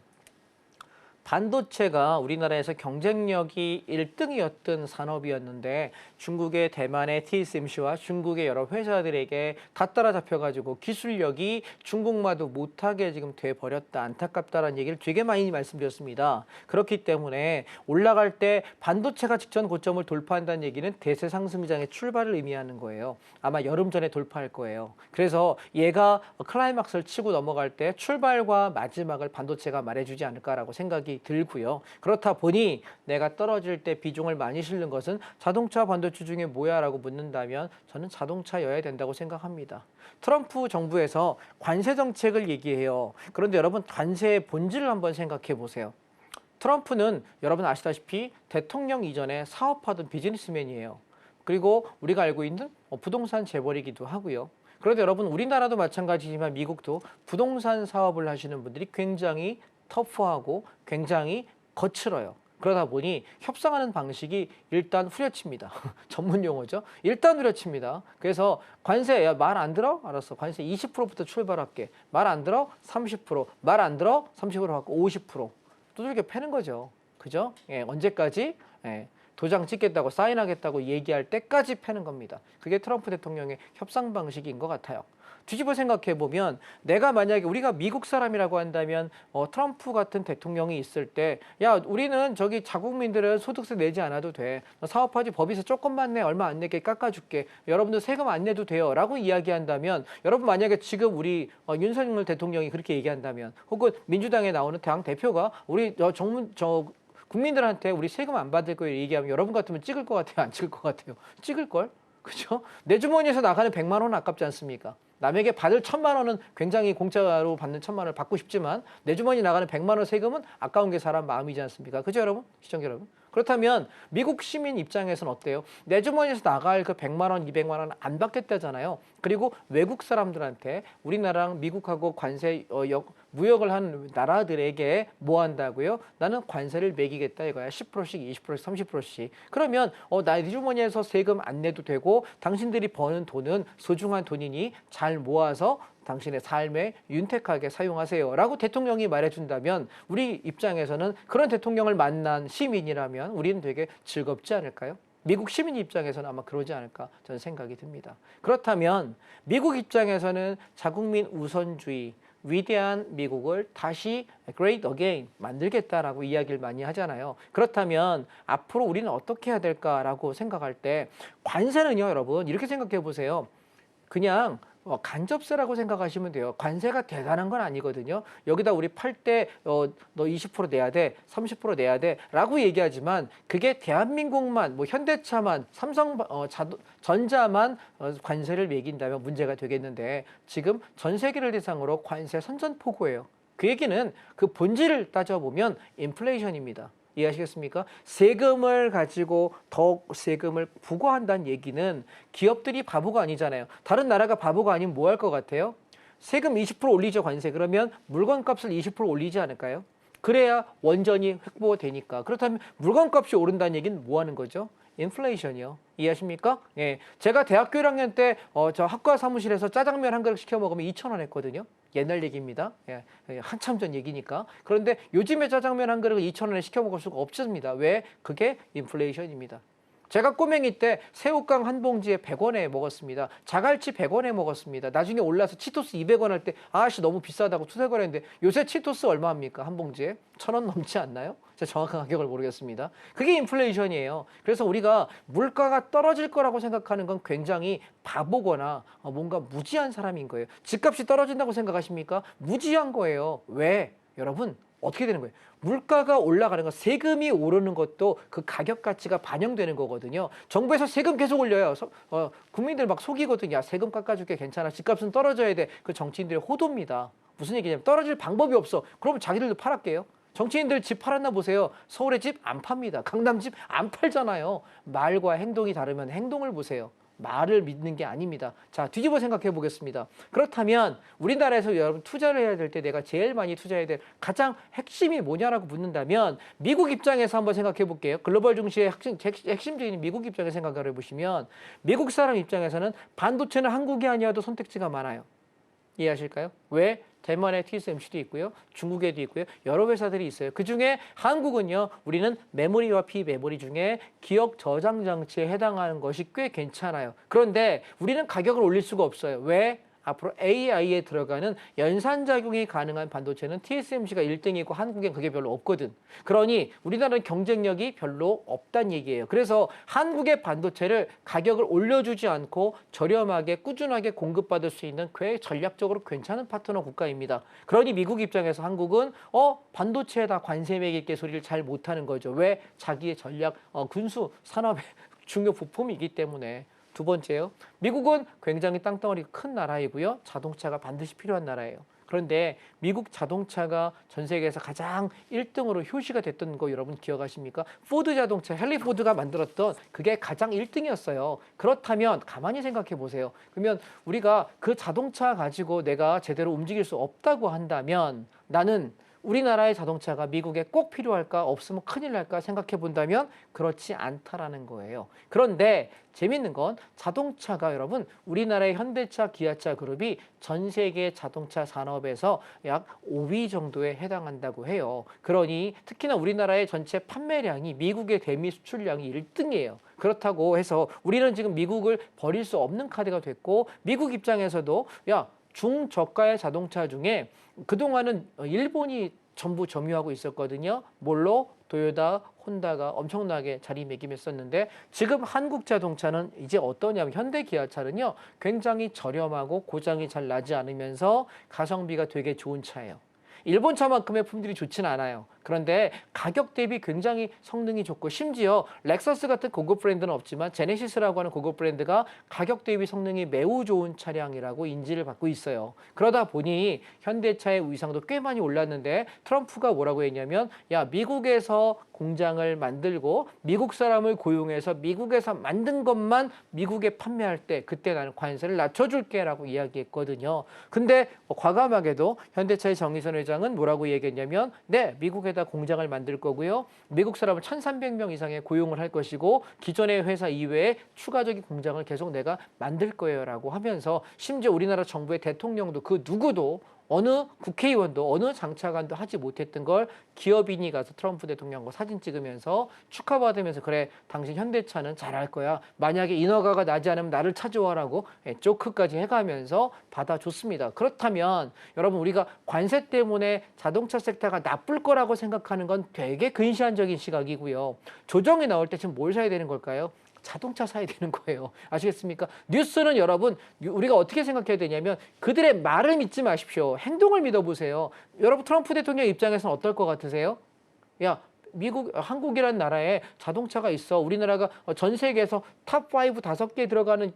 반도체가 우리나라에서 경쟁력이 1등이었던 산업이었는데 중국의 대만의 TSMC와 중국의 여러 회사들에게 다 따라잡혀가지고 기술력이 중국마도 못하게 지금 돼버렸다. 안타깝다라는 얘기를 되게 많이 말씀드렸습니다. 그렇기 때문에 올라갈 때 반도체가 직전 고점을 돌파한다는 얘기는 대세 상승장의 출발을 의미하는 거예요. 아마 여름 전에 돌파할 거예요. 그래서 얘가 클라이막스를 치고 넘어갈 때 출발과 마지막을 반도체가 말해주지 않을까라고 생각이 들고요. 그렇다 보니 내가 떨어질 때 비중을 많이 실는 것은 자동차 반도체 중에 뭐야 라고 묻는다면 저는 자동차여야 된다고 생각합니다. 트럼프 정부에서 관세 정책을 얘기해요. 그런데 여러분 관세의 본질을 한번 생각해 보세요. 트럼프는 여러분 아시다시피 대통령 이전에 사업하던 비즈니스맨이에요. 그리고 우리가 알고 있는 부동산 재벌이기도 하고요. 그런데 여러분 우리나라도 마찬가지지만 미국도 부동산 사업을 하시는 분들이 굉장히 터프하고 굉장히 거칠어요. 그러다 보니 협상하는 방식이 일단 후려칩니다. 전문 용어죠. 일단 후려칩니다. 그래서 관세 말 안 들어? 알았어. 관세 20%부터 출발할게. 말 안 들어? 30%. 말 안 들어? 30% 받고 50%. 두들겨 패는 거죠. 그죠? 예, 언제까지? 예. 도장 찍겠다고 사인하겠다고 얘기할 때까지 패는 겁니다. 그게 트럼프 대통령의 협상 방식인 것 같아요. 뒤집어 생각해 보면 내가 만약에 우리가 미국 사람이라고 한다면 트럼프 같은 대통령이 있을 때 야 우리는 저기 자국민들은 소득세 내지 않아도 돼. 사업하지 법인세 조금만 내 얼마 안 내게 깎아줄게. 여러분들 세금 안 내도 돼요 라고 이야기한다면 여러분 만약에 지금 우리 윤석열 대통령이 그렇게 얘기한다면 혹은 민주당에 나오는 당 대표가 우리 국민들한테 우리 세금 안 받을 거예요 얘기하면 여러분 같으면 찍을 것 같아요? 안 찍을 것 같아요? 찍을걸? 그죠? 내 주머니에서 나가는 100만 원은 아깝지 않습니까? 남에게 받을 1000만 원은 굉장히 공짜로 받는 1000만 원을 받고 싶지만 내 주머니 나가는 100만 원 세금은 아까운 게 사람 마음이지 않습니까? 그죠 여러분? 시청자 여러분? 그렇다면 미국 시민 입장에서는 어때요? 내 주머니에서 나갈 그 100만 원, 200만 원 안 받겠다잖아요. 그리고 외국 사람들한테 우리나라랑 미국하고 관세 무역을 하는 나라들에게 뭐 한다고요? 나는 관세를 매기겠다 이거야. 10%씩, 20%씩, 30%씩. 그러면 나 주머니에서 세금 안 내도 되고 당신들이 버는 돈은 소중한 돈이니 잘 모아서 당신의 삶에 윤택하게 사용하세요 라고 대통령이 말해준다면 우리 입장에서는 그런 대통령을 만난 시민이라면 우리는 되게 즐겁지 않을까요? 미국 시민 입장에서는 아마 그러지 않을까 저는 생각이 듭니다. 그렇다면 미국 입장에서는 자국민 우선주의, 위대한 미국을 다시 Great Again 만들겠다라고 이야기를 많이 하잖아요. 그렇다면 앞으로 우리는 어떻게 해야 될까라고 생각할 때 관세는요, 여러분 이렇게 생각해 보세요. 그냥 간접세라고 생각하시면 돼요. 관세가 대단한 건 아니거든요. 여기다 우리 팔 때 너 20% 내야 돼, 30% 내야 돼 라고 얘기하지만 그게 대한민국만, 뭐 현대차만, 전자만 관세를 매긴다면 문제가 되겠는데 지금 전 세계를 대상으로 관세 선전포고예요. 그 얘기는 그 본질을 따져보면 인플레이션입니다. 이해하시겠습니까? 세금을 가지고 더 세금을 부과한다는 얘기는 기업들이 바보가 아니잖아요. 다른 나라가 바보가 아니면 뭐 할 것 같아요? 세금 20% 올리죠, 관세. 그러면 물건값을 20% 올리지 않을까요? 그래야 원전이 획보되니까. 그렇다면 물건값이 오른다는 얘기는 뭐 하는 거죠? 인플레이션이요. 이해하십니까? 예. 제가 대학교 1학년 때 저 학과 사무실에서 짜장면 한 그릇 시켜 먹으면 2,000원 했거든요. 옛날 얘기입니다. 예. 한참 전 얘기니까. 그런데 요즘에 짜장면 한 그릇 2,000원에 시켜 먹을 수가 없습니다. 왜? 그게 인플레이션입니다. 제가 꼬맹이 때 새우깡 한 봉지에 100원에 먹었습니다. 자갈치 100원에 먹었습니다. 나중에 올라서 치토스 200원 할 때 아씨 너무 비싸다고 투색을 했는데 요새 치토스 얼마입니까? 한 봉지에? 1,000원 넘지 않나요? 제가 정확한 가격을 모르겠습니다. 그게 인플레이션이에요. 그래서 우리가 물가가 떨어질 거라고 생각하는 건 굉장히 바보거나 뭔가 무지한 사람인 거예요. 집값이 떨어진다고 생각하십니까? 무지한 거예요. 왜? 여러분 어떻게 되는 거예요? 물가가 올라가는 거, 세금이 오르는 것도 그 가격 가치가 반영되는 거거든요. 정부에서 세금 계속 올려요. 국민들 막 속이거든요. 야, 세금 깎아줄게 괜찮아. 집값은 떨어져야 돼. 그 정치인들의 호도입니다. 무슨 얘기냐면 떨어질 방법이 없어. 그러면 자기들도 팔았게요. 정치인들 집 팔았나 보세요. 서울의 집 안 팝니다. 강남 집 안 팔잖아요. 말과 행동이 다르면 행동을 보세요. 말을 믿는 게 아닙니다. 자, 뒤집어 생각해 보겠습니다. 그렇다면 우리나라에서 여러분 투자를 해야 될 때 내가 제일 많이 투자해야 될 가장 핵심이 뭐냐라고 묻는다면 미국 입장에서 한번 생각해 볼게요. 글로벌 증시의 핵심적인 미국 입장에서 생각을 해보시면 미국 사람 입장에서는 반도체는 한국이 아니어도 선택지가 많아요. 이해하실까요? 왜? 대만에 TSMC도 있고요. 중국에도 있고요. 여러 회사들이 있어요. 그중에 한국은요. 우리는 메모리와 비메모리 중에 기억 저장 장치에 해당하는 것이 꽤 괜찮아요. 그런데 우리는 가격을 올릴 수가 없어요. 왜? 앞으로 AI에 들어가는 연산작용이 가능한 반도체는 TSMC가 1등이고 한국엔 그게 별로 없거든. 그러니 우리나라는 경쟁력이 별로 없다는 얘기예요. 그래서 한국의 반도체를 가격을 올려주지 않고 저렴하게 꾸준하게 공급받을 수 있는 꽤 전략적으로 괜찮은 파트너 국가입니다. 그러니 미국 입장에서 한국은 반도체에다 관세 매길 게 소리를 잘 못하는 거죠. 왜? 자기의 전략 군수 산업의 중요 부품이기 때문에. 두 번째요. 미국은 굉장히 땅덩어리가 큰 나라이고요. 자동차가 반드시 필요한 나라예요. 그런데 미국 자동차가 전 세계에서 가장 1등으로 효시가 됐던 거 여러분 기억하십니까? 포드 자동차, 헨리 포드가 만들었던 그게 가장 1등이었어요. 그렇다면 가만히 생각해 보세요. 그러면 우리가 그 자동차 가지고 내가 제대로 움직일 수 없다고 한다면 나는 우리나라의 자동차가 미국에 꼭 필요할까? 없으면 큰일 날까? 생각해 본다면 그렇지 않다라는 거예요. 그런데 재밌는 건 자동차가 여러분 우리나라의 현대차, 기아차 그룹이 전 세계 자동차 산업에서 약 5위 정도에 해당한다고 해요. 그러니 특히나 우리나라의 전체 판매량이 미국의 대미 수출량이 1등이에요. 그렇다고 해서 우리는 지금 미국을 버릴 수 없는 카드가 됐고 미국 입장에서도 중저가의 자동차 중에 그동안은 일본이 전부 점유하고 있었거든요. 뭘로? 도요타, 혼다가 엄청나게 자리매김했었는데 지금 한국 자동차는 이제 어떠냐면 현대 기아차는요. 굉장히 저렴하고 고장이 잘 나지 않으면서 가성비가 되게 좋은 차예요. 일본 차만큼의 품질이 좋지는 않아요. 그런데 가격 대비 굉장히 성능이 좋고 심지어 렉서스 같은 고급 브랜드는 없지만 제네시스라고 하는 고급 브랜드가 가격 대비 성능이 매우 좋은 차량이라고 인지를 받고 있어요. 그러다 보니 현대차의 위상도 꽤 많이 올랐는데 트럼프가 뭐라고 했냐면 야 미국에서 공장을 만들고 미국 사람을 고용해서 미국에서 만든 것만 미국에 판매할 때 그때 나는 관세를 낮춰줄게라고 이야기했거든요. 근데 과감하게도 현대차의 정의선 회장은 뭐라고 얘기했냐면 네 미국에다 공장을 만들 거고요. 미국 사람을 1,300명 이상의 고용을 할 것이고 기존의 회사 이외에 추가적인 공장을 계속 내가 만들 거예요라고 하면서 심지어 우리나라 정부의 대통령도 그 누구도 어느 국회의원도 어느 장차관도 하지 못했던 걸 기업인이 가서 트럼프 대통령과 사진 찍으면서 축하받으면서 그래 당신 현대차는 잘할 거야. 만약에 인허가가 나지 않으면 나를 찾아와라고 조크까지 해가면서 받아줬습니다. 그렇다면 여러분 우리가 관세 때문에 자동차 섹터가 나쁠 거라고 생각하는 건 되게 근시안적인 시각이고요. 조정이 나올 때 지금 뭘 사야 되는 걸까요? 자동차 사야 되는 거예요. 아시겠습니까? 뉴스는 여러분 우리가 어떻게 생각해야 되냐면 그들의 말을 믿지 마십시오. 행동을 믿어보세요. 여러분 트럼프 대통령 입장에서는 어떨 것 같으세요? 야 한국이라는 나라에 자동차가 있어. 우리나라가 전 세계에서 탑5 5개 들어가는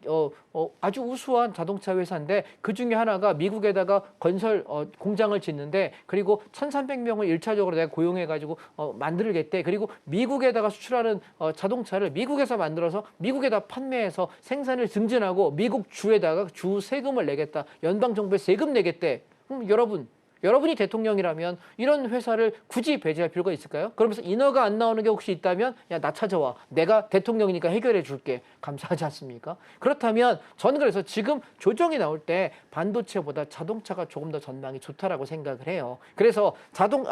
아주 우수한 자동차 회사인데 그 중에 하나가 미국에다가 건설 공장을 짓는데 그리고 1,300명을 1차적으로 내가 고용해가지고 만들겠대. 그리고 미국에다가 수출하는 자동차를 미국에서 만들어서 미국에다 판매해서 생산을 증진하고 미국 주에다가 주 세금을 내겠다. 연방정부에 세금 내겠대. 여러분이 대통령이라면 이런 회사를 굳이 배제할 필요가 있을까요? 그러면서 인허가 안 나오는 게 혹시 있다면 야, 나 찾아와. 내가 대통령이니까 해결해 줄게. 감사하지 않습니까? 그렇다면 저는 그래서 지금 조정이 나올 때 반도체보다 자동차가 조금 더 전망이 좋다라고 생각을 해요. 그래서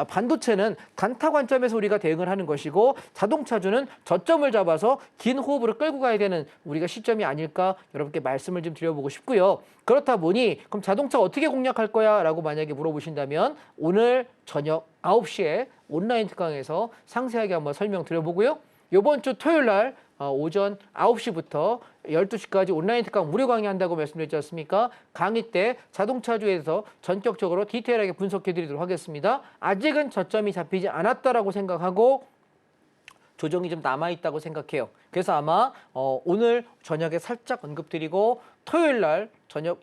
반도체는 단타 관점에서 우리가 대응을 하는 것이고 자동차주는 저점을 잡아서 긴 호흡으로 끌고 가야 되는 우리가 시점이 아닐까 여러분께 말씀을 좀 드려보고 싶고요. 그렇다 보니 그럼 자동차 어떻게 공략할 거야? 라고 만약에 물어보신다면 오늘 저녁 9시에 온라인 특강에서 상세하게 한번 설명드려보고요. 이번 주 토요일 날 오전 9시부터 12시까지 온라인 특강 무료 강의한다고 말씀드렸지 않습니까? 강의 때 자동차주에서 전격적으로 디테일하게 분석해드리도록 하겠습니다. 아직은 저점이 잡히지 않았다라고 생각하고 조정이 좀 남아있다고 생각해요. 그래서 아마 오늘 저녁에 살짝 언급드리고 토요일 날 저녁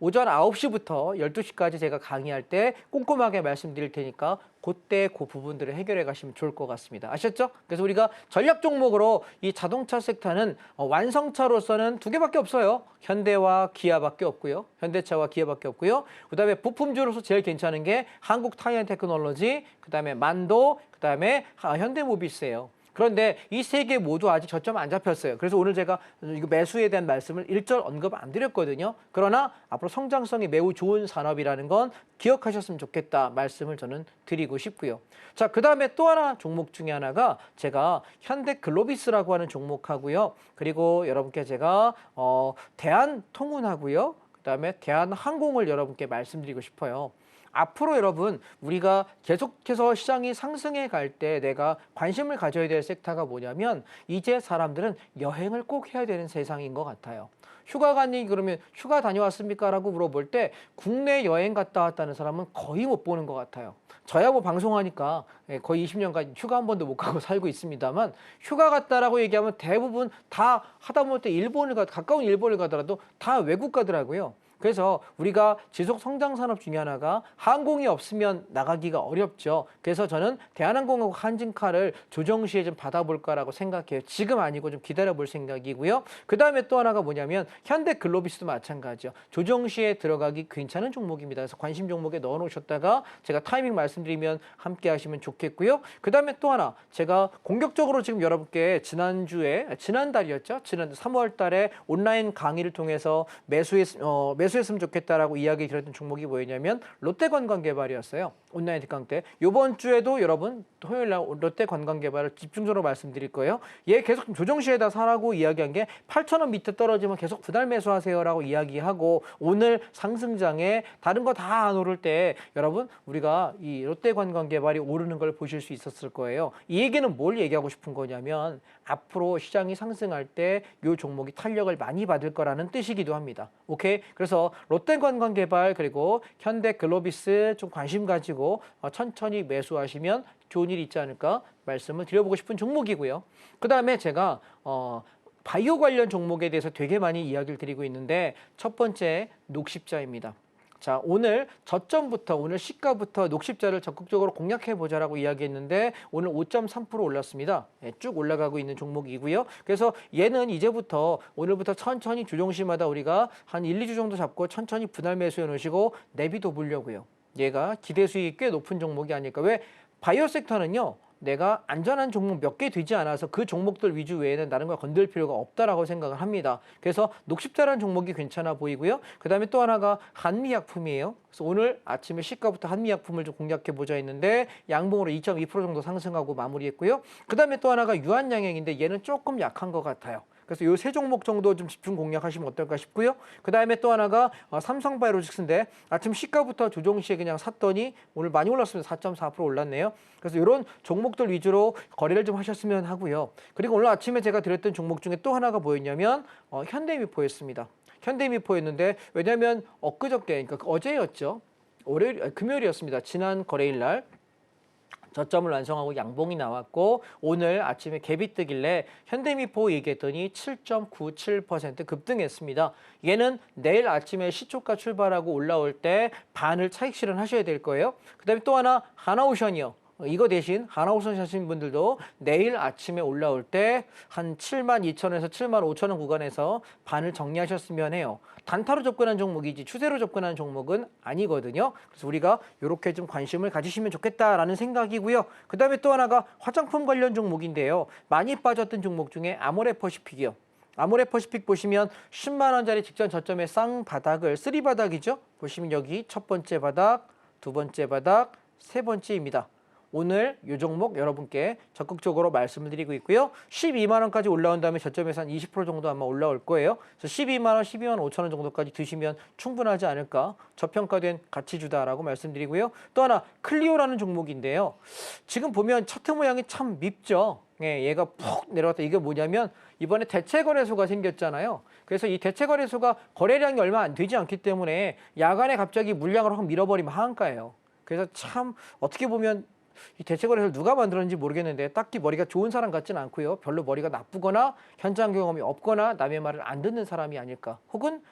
오전 9시부터 12시까지 제가 강의할 때 꼼꼼하게 말씀드릴 테니까 그때 그 부분들을 해결해 가시면 좋을 것 같습니다. 아셨죠? 그래서 우리가 전략 종목으로 이 자동차 섹터는 완성차로서는 두 개밖에 없어요. 현대와 기아밖에 없고요. 현대차와 기아밖에 없고요. 그다음에 부품주로서 제일 괜찮은 게 한국 타이어 테크놀로지, 그다음에 만도, 그다음에 현대모비스예요. 그런데 이 세 개 모두 아직 저점 안 잡혔어요. 그래서 오늘 제가 이거 매수에 대한 말씀을 일절 언급 안 드렸거든요. 그러나 앞으로 성장성이 매우 좋은 산업이라는 건 기억하셨으면 좋겠다 말씀을 저는 드리고 싶고요. 자, 그다음에 또 하나 종목 중에 하나가 제가 현대글로비스라고 하는 종목하고요. 그리고 여러분께 제가 대한통운하고요. 그다음에 대한항공을 여러분께 말씀드리고 싶어요. 앞으로 여러분 우리가 계속해서 시장이 상승해 갈 때 내가 관심을 가져야 될 섹터가 뭐냐면 이제 사람들은 여행을 꼭 해야 되는 세상인 것 같아요. 휴가 가니 그러면 휴가 다녀왔습니까? 라고 물어볼 때 국내 여행 갔다 왔다는 사람은 거의 못 보는 것 같아요. 저야 뭐 방송하니까 거의 20년간 휴가 한 번도 못 가고 살고 있습니다만 휴가 갔다라고 얘기하면 대부분 다 하다못해 가까운 일본을 가더라도 다 외국 가더라고요. 그래서 우리가 지속 성장 산업 중에 하나가 항공이 없으면 나가기가 어렵죠. 그래서 저는 대한항공하고 한진카를 조정 시에 좀 받아볼까라고 생각해요. 지금 아니고 좀 기다려볼 생각이고요. 그 다음에 또 하나가 뭐냐면 현대글로비스도 마찬가지죠. 조정 시에 들어가기 괜찮은 종목입니다. 그래서 관심 종목에 넣어놓으셨다가 제가 타이밍 말씀드리면 함께 하시면 좋겠고요. 그 다음에 또 하나 제가 공격적으로 지금 여러분께 지난달이었죠. 지난 3월 달에 온라인 강의를 통해서 매수했으면 좋겠다라고 이야기 드렸던 종목이 뭐였냐면 롯데관광개발이었어요. 온라인 특강 때. 이번 주에도 여러분 토요일 날 롯데관광개발을 집중적으로 말씀드릴 거예요. 얘 계속 조정 시에다 사라고 이야기한 게 8,000원 밑에 떨어지면 계속 분할 매수하세요라고 이야기하고 오늘 상승장에 다른 거 다 안 오를 때 여러분 우리가 이 롯데관광개발이 오르는 걸 보실 수 있었을 거예요. 이 얘기는 뭘 얘기하고 싶은 거냐면 앞으로 시장이 상승할 때 이 종목이 탄력을 많이 받을 거라는 뜻이기도 합니다. 오케이? 그래서 롯데관광개발 그리고 현대글로비스 좀 관심 가지고 천천히 매수하시면 좋은 일이 있지 않을까 말씀을 드려보고 싶은 종목이고요. 그 다음에 제가 바이오 관련 종목에 대해서 되게 많이 이야기를 드리고 있는데 첫 번째 녹십자입니다. 자, 오늘 저점부터 오늘 시가부터 녹십자를 적극적으로 공략해 보자라고 이야기했는데 오늘 5.3% 올랐습니다. 예, 쭉 올라가고 있는 종목이고요. 그래서 얘는 이제부터 오늘부터 천천히 주종시마다 우리가 한 1, 2주 정도 잡고 천천히 분할 매수해 놓으시고 내비둬 보려고요. 얘가 기대 수익이 꽤 높은 종목이 아닐까. 왜? 바이오 섹터는요. 내가 안전한 종목 몇 개 되지 않아서 그 종목들 위주 외에는 다른 걸 건들 필요가 없다라고 생각을 합니다. 그래서 녹십자라는 종목이 괜찮아 보이고요. 그 다음에 또 하나가 한미약품이에요. 그래서 오늘 아침에 시가부터 한미약품을 좀 공략해 보자 했는데 양봉으로 2.2% 정도 상승하고 마무리했고요. 그 다음에 또 하나가 유한양행인데 얘는 조금 약한 것 같아요. 그래서 요 세 종목 정도 좀 집중 공략하시면 어떨까 싶고요. 그 다음에 또 하나가 삼성바이오로직스인데 아침 시가부터 조정 시에 그냥 샀더니 오늘 많이 올랐습니다. 4.4% 올랐네요. 그래서 이런 종목들 위주로 거래를 좀 하셨으면 하고요. 그리고 오늘 아침에 제가 드렸던 종목 중에 또 하나가 뭐였냐면 현대미포였습니다. 현대미포였는데 왜냐하면 엊그저께 그러니까 어제였죠. 금요일이었습니다. 지난 거래일 날. 저점을 완성하고 양봉이 나왔고 오늘 아침에 갭이 뜨길래 현대미포 얘기했더니 7.97% 급등했습니다. 얘는 내일 아침에 시초가 출발하고 올라올 때 반을 차익 실현하셔야 될 거예요. 그 다음에 또 하나 하나오션이요. 이거 대신 하나오션 사신 분들도 내일 아침에 올라올 때 한 72,000원에서 75,000원 구간에서 반을 정리하셨으면 해요. 단타로 접근한 종목이지 추세로 접근한 종목은 아니거든요. 그래서 우리가 이렇게 좀 관심을 가지시면 좋겠다라는 생각이고요. 그 다음에 또 하나가 화장품 관련 종목인데요. 많이 빠졌던 종목 중에 아모레퍼시픽이요. 아모레퍼시픽 보시면 10만 원짜리 직전 저점의 쌍바닥을 쓰리바닥이죠. 보시면 여기 첫 번째 바닥, 두 번째 바닥, 세 번째입니다. 오늘 이 종목 여러분께 적극적으로 말씀을 드리고 있고요. 12만 원까지 올라온 다음에 저점에서 한 20% 정도 아마 올라올 거예요. 그래서 12만 원, 12만 5천 원 정도까지 드시면 충분하지 않을까. 저평가된 가치주다라고 말씀드리고요. 또 하나 클리오라는 종목인데요. 지금 보면 차트 모양이 참 밉죠. 예, 얘가 푹 내려갔다. 이게 뭐냐면 이번에 대체거래소가 생겼잖아요. 그래서 이 대체거래소가 거래량이 얼마 안 되지 않기 때문에 야간에 갑자기 물량을 확 밀어버리면 하한가예요. 그래서 참 어떻게 보면 이 대체거래소를 누가 만들었는지 모르겠는데 딱히 머리가 좋은 사람 같지는 않고요. 별로 머리가 나쁘거나 현장 경험이 없거나 남의 말을 안 듣는 사람이 아닐까. 혹은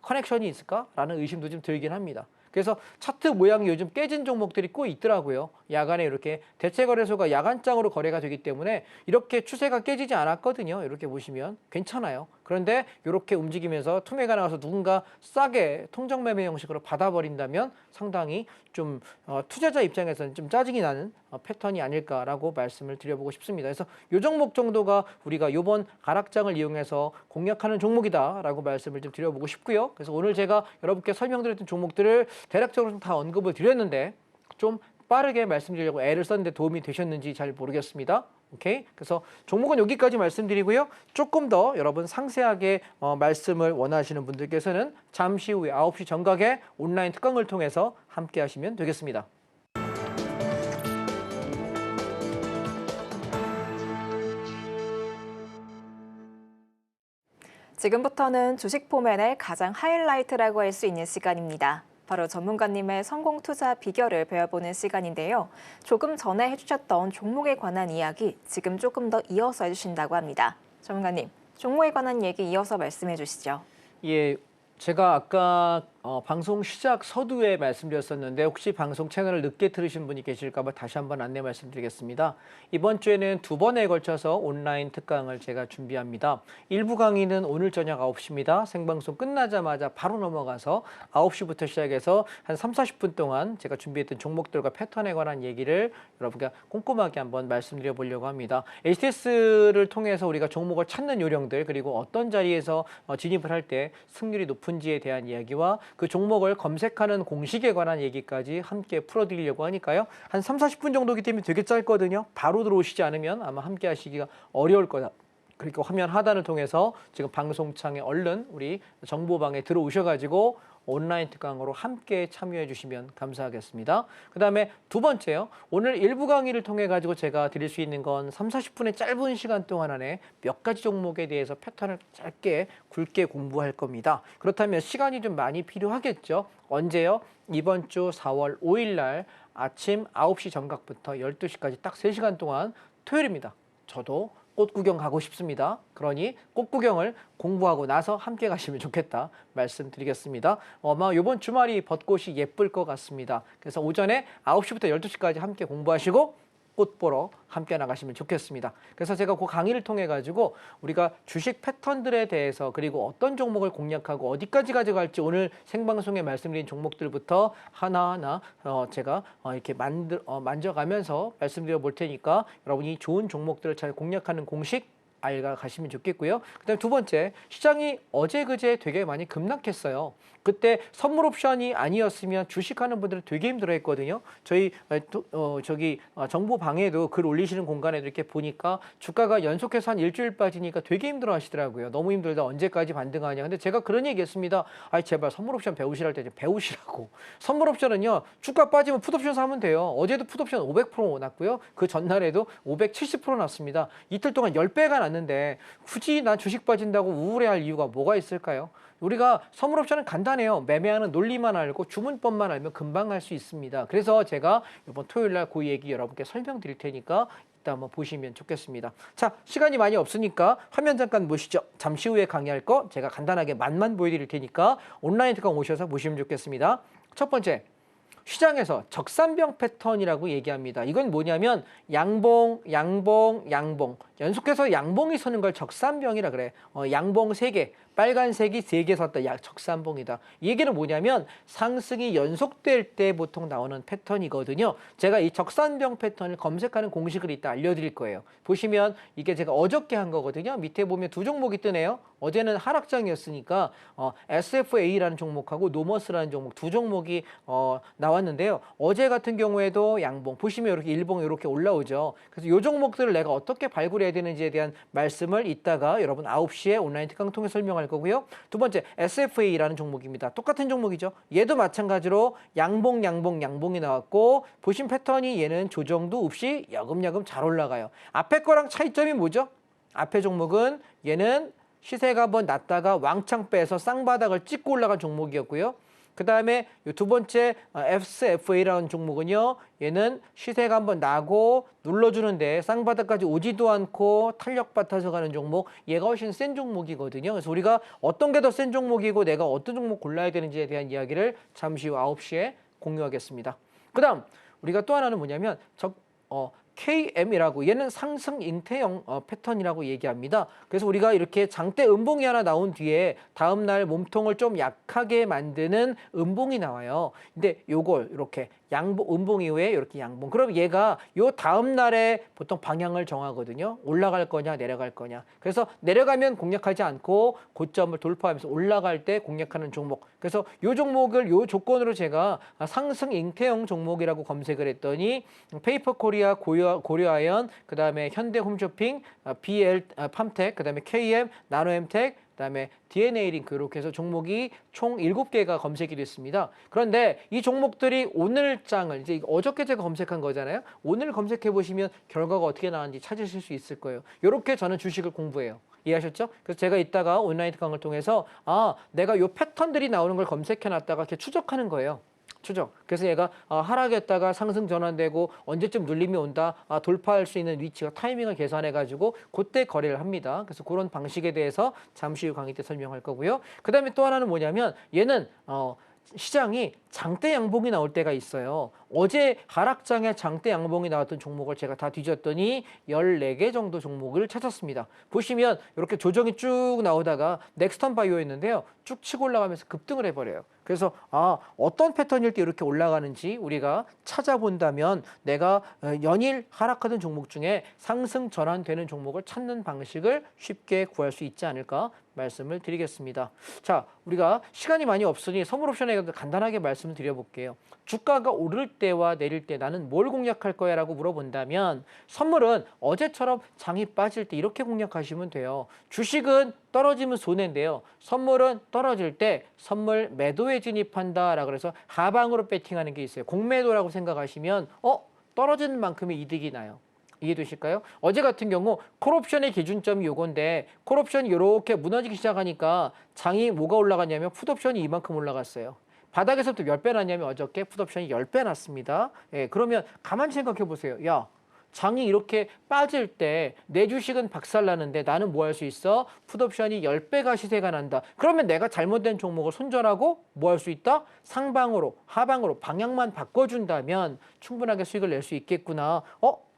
커넥션이 있을까라는 의심도 좀 들긴 합니다. 그래서 차트 모양이 요즘 깨진 종목들이 꼭 있더라고요. 야간에 이렇게 대체거래소가 야간장으로 거래가 되기 때문에 이렇게 추세가 깨지지 않았거든요. 이렇게 보시면 괜찮아요. 그런데 이렇게 움직이면서 투매가 나와서 누군가 싸게 통정매매 형식으로 받아버린다면 상당히 좀 투자자 입장에서는 좀 짜증이 나는 패턴이 아닐까라고 말씀을 드려보고 싶습니다. 그래서 이 종목 정도가 우리가 이번 가락장을 이용해서 공략하는 종목이다라고 말씀을 좀 드려보고 싶고요. 그래서 오늘 제가 여러분께 설명드렸던 종목들을 대략적으로 다 언급을 드렸는데 좀 빠르게 말씀드리려고 애를 썼는데 도움이 되셨는지 잘 모르겠습니다. 오케이. 그래서 종목은 여기까지 말씀드리고요. 조금 더 여러분 상세하게 말씀을 원하시는 분들께서는 잠시 후에 9시 정각에 온라인 특강을 통해서 함께 하시면 되겠습니다. 지금부터는 주식 포맨의 가장 하이라이트라고 할 수 있는 시간입니다. 바로 전문가님의 성공 투자 비결을 배워보는 시간인데요. 조금 전에 해주셨던 종목에 관한 이야기 지금 조금 더 이어서 해주신다고 합니다. 전문가님, 종목에 관한 얘기 이어서 말씀해 주시죠. 예, 제가 아까 방송 시작 서두에 말씀드렸었는데 혹시 방송 채널을 늦게 들으신 분이 계실까 봐 다시 한번 안내 말씀드리겠습니다. 이번 주에는 2번에 걸쳐서 온라인 특강을 제가 준비합니다. 1부 강의는 오늘 저녁 9시입니다. 생방송 끝나자마자 바로 넘어가서 9시부터 시작해서 한 3, 40분 동안 제가 준비했던 종목들과 패턴에 관한 얘기를 여러분과 꼼꼼하게 한번 말씀드려 보려고 합니다. HTS를 통해서 우리가 종목을 찾는 요령들 그리고 어떤 자리에서 진입을 할 때 승률이 높은지에 대한 이야기와 그 종목을 검색하는 공식에 관한 얘기까지 함께 풀어드리려고 하니까요. 한 3, 40분 정도기 때문에 되게 짧거든요. 바로 들어오시지 않으면 아마 함께 하시기가 어려울 거다. 그러니까 화면 하단을 통해서 지금 방송창에 얼른 우리 정보방에 들어오셔가지고 온라인 특강으로 함께 참여해 주시면 감사하겠습니다. 그 다음에 두 번째요. 오늘 1부 강의를 통해 가지고 제가 드릴 수 있는 건 3, 40분의 짧은 시간 동안 안에 몇 가지 종목에 대해서 패턴을 짧게 굵게 공부할 겁니다. 그렇다면 시간이 좀 많이 필요하겠죠. 언제요? 이번 주 4월 5일 날 아침 9시 정각부터 12시까지 딱 3시간 동안 토요일입니다. 저도 꽃 구경 가고 싶습니다. 그러니 꽃 구경을 공부하고 나서 함께 가시면 좋겠다 말씀드리겠습니다. 아마 이번 주말이 벚꽃이 예쁠 것 같습니다. 그래서 오전에 9시부터 12시까지 함께 공부하시고 꽃 보러 함께 나가시면 좋겠습니다. 그래서 제가 그 강의를 통해 가지고 우리가 주식 패턴들에 대해서 그리고 어떤 종목을 공략하고 어디까지 가져갈지 오늘 생방송에 말씀드린 종목들부터 하나하나 제가 이렇게 만져가면서 말씀드려 볼 테니까 여러분이 좋은 종목들을 잘 공략하는 공식 알아가시면 좋겠고요. 그다음에 두 번째, 시장이 어제 그제 되게 많이 급락했어요. 그때 선물 옵션이 아니었으면 주식하는 분들은 되게 힘들어했거든요. 저희 정보 방에도 글 올리시는 공간에도 이렇게 보니까 주가가 연속해서 한 일주일 빠지니까 되게 힘들어하시더라고요. 너무 힘들다. 언제까지 반등하냐. 근데 제가 그런 얘기했습니다. 아이 제발 선물 옵션 배우시랄 때 좀 배우시라고. 선물 옵션은요, 주가 빠지면 풋옵션 사면 돼요. 어제도 풋옵션 500% 났고요. 그 전날에도 570% 났습니다. 이틀 동안 10배가 났는데 굳이 난 주식 빠진다고 우울해할 이유가 뭐가 있을까요? 우리가 선물 옵션은 간단해요. 매매하는 논리만 알고 주문법만 알면 금방 할 수 있습니다. 그래서 제가 이번 토요일 날 그 얘기 여러분께 설명드릴 테니까 이따 한번 보시면 좋겠습니다. 자, 시간이 많이 없으니까 화면 잠깐 보시죠. 잠시 후에 강의할 거 제가 간단하게 맛만 보여드릴 테니까 온라인 특강 오셔서 보시면 좋겠습니다. 첫 번째, 시장에서 적산병 패턴이라고 얘기합니다. 이건 뭐냐면 양봉, 양봉, 양봉. 연속해서 양봉이 서는 걸 적산병이라 그래. 양봉 3개, 빨간색이 3개 섰다. 적산봉이다. 이 얘기는 뭐냐면 상승이 연속될 때 보통 나오는 패턴이거든요. 제가 이 적산병 패턴을 검색하는 공식을 이따 알려드릴 거예요. 보시면 이게 제가 어저께 한 거거든요. 밑에 보면 두 종목이 뜨네요. 어제는 하락장이었으니까 SFA라는 종목하고 노머스라는 종목 두 종목이 나왔는데요. 어제 같은 경우에도 양봉 보시면 이렇게 일봉 이렇게 올라오죠. 그래서 이 종목들을 내가 어떻게 발굴해야 되는지에 대한 말씀을 이따가 여러분 9시에 온라인 특강 통해 설명할 거고요. 두 번째 SFA라는 종목입니다. 똑같은 종목이죠. 얘도 마찬가지로 양봉, 양봉, 양봉이 나왔고 보신 패턴이 얘는 조정도 없이 여금여금 잘 올라가요. 앞에 거랑 차이점이 뭐죠? 앞에 종목은 얘는 시세가 한번 났다가 왕창 빼서 쌍바닥을 찍고 올라간 종목이었고요. 그 다음에 두 번째 SFA라는 종목은요. 얘는 시세가 한번 나고 눌러주는데 쌍바닥까지 오지도 않고 탄력 받아서 가는 종목. 얘가 훨씬 센 종목이거든요. 그래서 우리가 어떤 게 더 센 종목이고 내가 어떤 종목 골라야 되는지에 대한 이야기를 잠시 후 9시에 공유하겠습니다. 그 다음 우리가 또 하나는 뭐냐면 KM이라고 얘는 상승 잉태형 패턴이라고 얘기합니다. 그래서 우리가 이렇게 장대 음봉이 하나 나온 뒤에 다음날 몸통을 좀 약하게 만드는 음봉이 나와요. 근데 요걸 이렇게 양봉, 음봉 이후에 이렇게 양봉. 그럼 얘가 요 다음 날에 보통 방향을 정하거든요. 올라갈 거냐, 내려갈 거냐. 그래서 내려가면 공략하지 않고 고점을 돌파하면서 올라갈 때 공략하는 종목. 그래서 요 종목을 요 조건으로 제가 상승 잉태형 종목이라고 검색을 했더니 페이퍼코리아, 고려아연, 그다음에 현대홈쇼핑, BL 팜텍, 그다음에 KM, 나노엠텍, 그다음에 DNA링크 이렇게 해서 종목이 총 7개가 검색이 됐습니다. 그런데 이 종목들이 오늘 장을 이제 어저께 제가 검색한 거잖아요. 오늘 검색해 보시면 결과가 어떻게 나왔는지 찾으실 수 있을 거예요. 이렇게 저는 주식을 공부해요. 이해하셨죠? 그래서 제가 이따가 온라인 특강을 통해서 내가 요 패턴들이 나오는 걸 검색해 놨다가 이렇게 추적하는 거예요. 추적. 그래서 얘가 하락했다가 상승 전환되고 언제쯤 눌림이 온다. 돌파할 수 있는 위치가 타이밍을 계산해 가지고 그때 거래를 합니다. 그래서 그런 방식에 대해서 잠시 후 강의 때 설명할 거고요. 그다음에 또 하나는 뭐냐면 얘는 시장이 장대 양봉이 나올 때가 있어요. 어제 하락장에 장대 양봉이 나왔던 종목을 제가 다 뒤졌더니 14개 정도 종목을 찾았습니다. 보시면 이렇게 조정이 쭉 나오다가 넥스턴 바이오였는데요. 쭉 치고 올라가면서 급등을 해버려요. 그래서 어떤 패턴일 때 이렇게 올라가는지 우리가 찾아본다면 내가 연일 하락하던 종목 중에 상승 전환되는 종목을 찾는 방식을 쉽게 구할 수 있지 않을까 말씀을 드리겠습니다. 자, 우리가 시간이 많이 없으니 선물 옵션에 대해서 간단하게 말씀을 드려볼게요. 주가가 오를 때와 내릴 때 나는 뭘 공략할 거야 라고 물어본다면 선물은 어제처럼 장이 빠질 때 이렇게 공략하시면 돼요. 주식은 떨어지면 손해인데요. 선물은 떨어질 때 선물 매도에 진입한다 라고 해서 하방으로 배팅하는 게 있어요. 공매도라고 생각하시면 떨어지는 만큼의 이득이 나요. 이해되실까요? 어제 같은 경우 콜옵션의 기준점이 요건데 콜옵션이 이렇게 무너지기 시작하니까 장이 뭐가 올라갔냐면 풋옵션이 이만큼 올라갔어요. 바닥에서부터 몇 배 났냐면 어저께 풋옵션이 10배 났습니다. 예, 그러면 가만히 생각해 보세요. 야, 장이 이렇게 빠질 때 내 주식은 박살나는데 나는 뭐 할 수 있어? 풋옵션이 10배가 시세가 난다. 그러면 내가 잘못된 종목을 손절하고 뭐 할 수 있다? 상방으로, 하방으로 방향만 바꿔준다면 충분하게 수익을 낼 수 있겠구나.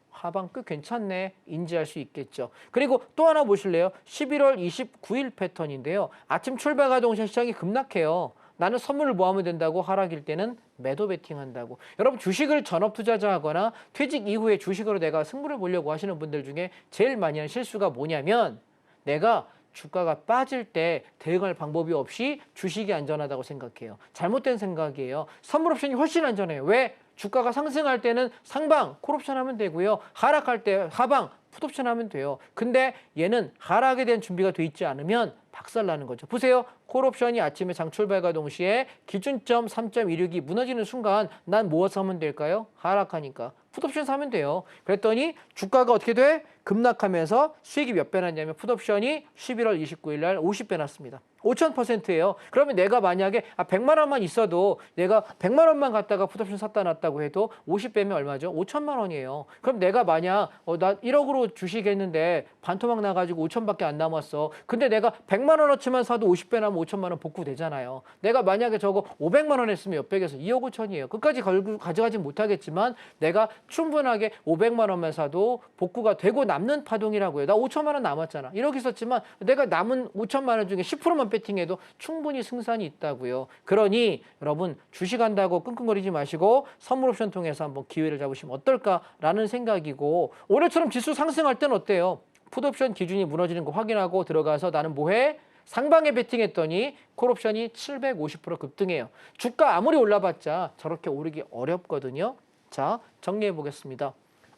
하방 꽤 괜찮네. 인지할 수 있겠죠. 그리고 또 하나 보실래요? 11월 29일 패턴인데요. 아침 출발과 동시에 시장이 급락해요. 나는 선물을 뭐 하면 된다고? 하락일 때는 매도 베팅한다고. 여러분 주식을 전업 투자자 하거나 퇴직 이후에 주식으로 내가 승부를 보려고 하시는 분들 중에 제일 많이 하는 실수가 뭐냐면 내가 주가가 빠질 때 대응할 방법이 없이 주식이 안전하다고 생각해요. 잘못된 생각이에요. 선물 옵션이 훨씬 안전해요. 왜? 주가가 상승할 때는 상방 콜옵션 하면 되고요. 하락할 때 하방 풋옵션 하면 돼요. 근데 얘는 하락에 대한 준비가 돼 있지 않으면 박살나는 거죠. 보세요. 콜옵션이 아침에 장 출발과 동시에 기준점 3.16이 무너지는 순간 난 뭐 사면 될까요? 하락하니까 풋옵션 사면 돼요. 그랬더니 주가가 어떻게 돼? 급락하면서 수익이 몇 배 났냐면 풋옵션이 11월 29일 날 50배 났습니다. 5,000%예요. 그러면 내가 만약에 100만 원만 있어도 내가 100만 원만 갖다가 풋옵션 샀다 놨다고 해도 50배면 얼마죠? 5천만 원이에요. 그럼 내가 만약 나 1억으로 주식 했는데 반토막 나가지고 5천밖에 안 남았어. 근데 내가 100만 원어치만 사도 50배 나면 5천만 원 복구되잖아요. 내가 만약에 저거 500만 원 했으면 몇백에서 2억 5천이에요. 끝까지 가져가지 못하겠지만 내가 충분하게 500만 원만 사도 복구가 되고 남는 파동이라고요. 나 5천만 원 남았잖아. 1억 있었지만 내가 남은 5천만 원 중에 10%만 배팅해도 충분히 승산이 있다고요. 그러니 여러분 주식한다고 끙끙거리지 마시고 선물 옵션 통해서 한번 기회를 잡으시면 어떨까라는 생각이고 올해처럼 지수 상승할 땐 어때요? 풋옵션 기준이 무너지는 거 확인하고 들어가서 나는 뭐해? 상방에 베팅했더니 콜옵션이 750% 급등해요. 주가 아무리 올라봤자 저렇게 오르기 어렵거든요. 자, 정리해 보겠습니다.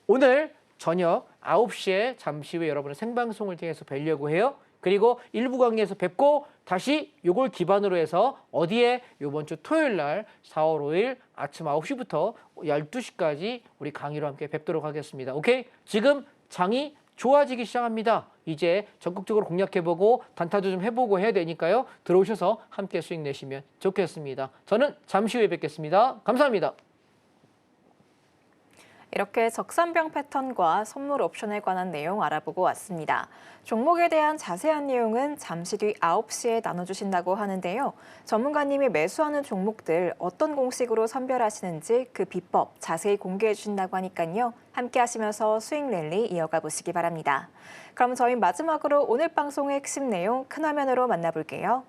오늘 저녁 9시에 잠시 후에 여러분의 생방송을 통해서 뵈려고 해요. 그리고 일부 강의에서 뵙고 다시 요걸 기반으로 해서 어디에 이번 주 토요일 날 4월 5일 아침 9시부터 12시까지 우리 강의로 함께 뵙도록 하겠습니다. 오케이? 지금 장이 좋아지기 시작합니다. 이제 적극적으로 공략해보고 단타도 좀 해보고 해야 되니까요. 들어오셔서 함께 수익 내시면 좋겠습니다. 저는 잠시 후에 뵙겠습니다. 감사합니다. 이렇게 적산병 패턴과 선물 옵션에 관한 내용 알아보고 왔습니다. 종목에 대한 자세한 내용은 잠시 뒤 9시에 나눠주신다고 하는데요. 전문가님이 매수하는 종목들 어떤 공식으로 선별하시는지 그 비법 자세히 공개해 주신다고 하니까요. 함께 하시면서 수익 랠리 이어가 보시기 바랍니다. 그럼 저희 마지막으로 오늘 방송의 핵심 내용 큰 화면으로 만나볼게요.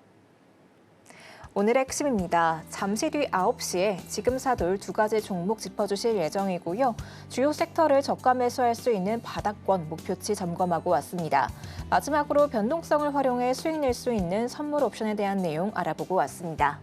오늘의 핵심입니다. 잠시 뒤 9시에 지금 사둘 두 가지 종목 짚어주실 예정이고요. 주요 섹터를 저가 매수할 수 있는 바닥권 목표치 점검하고 왔습니다. 마지막으로 변동성을 활용해 수익 낼 수 있는 선물 옵션에 대한 내용 알아보고 왔습니다.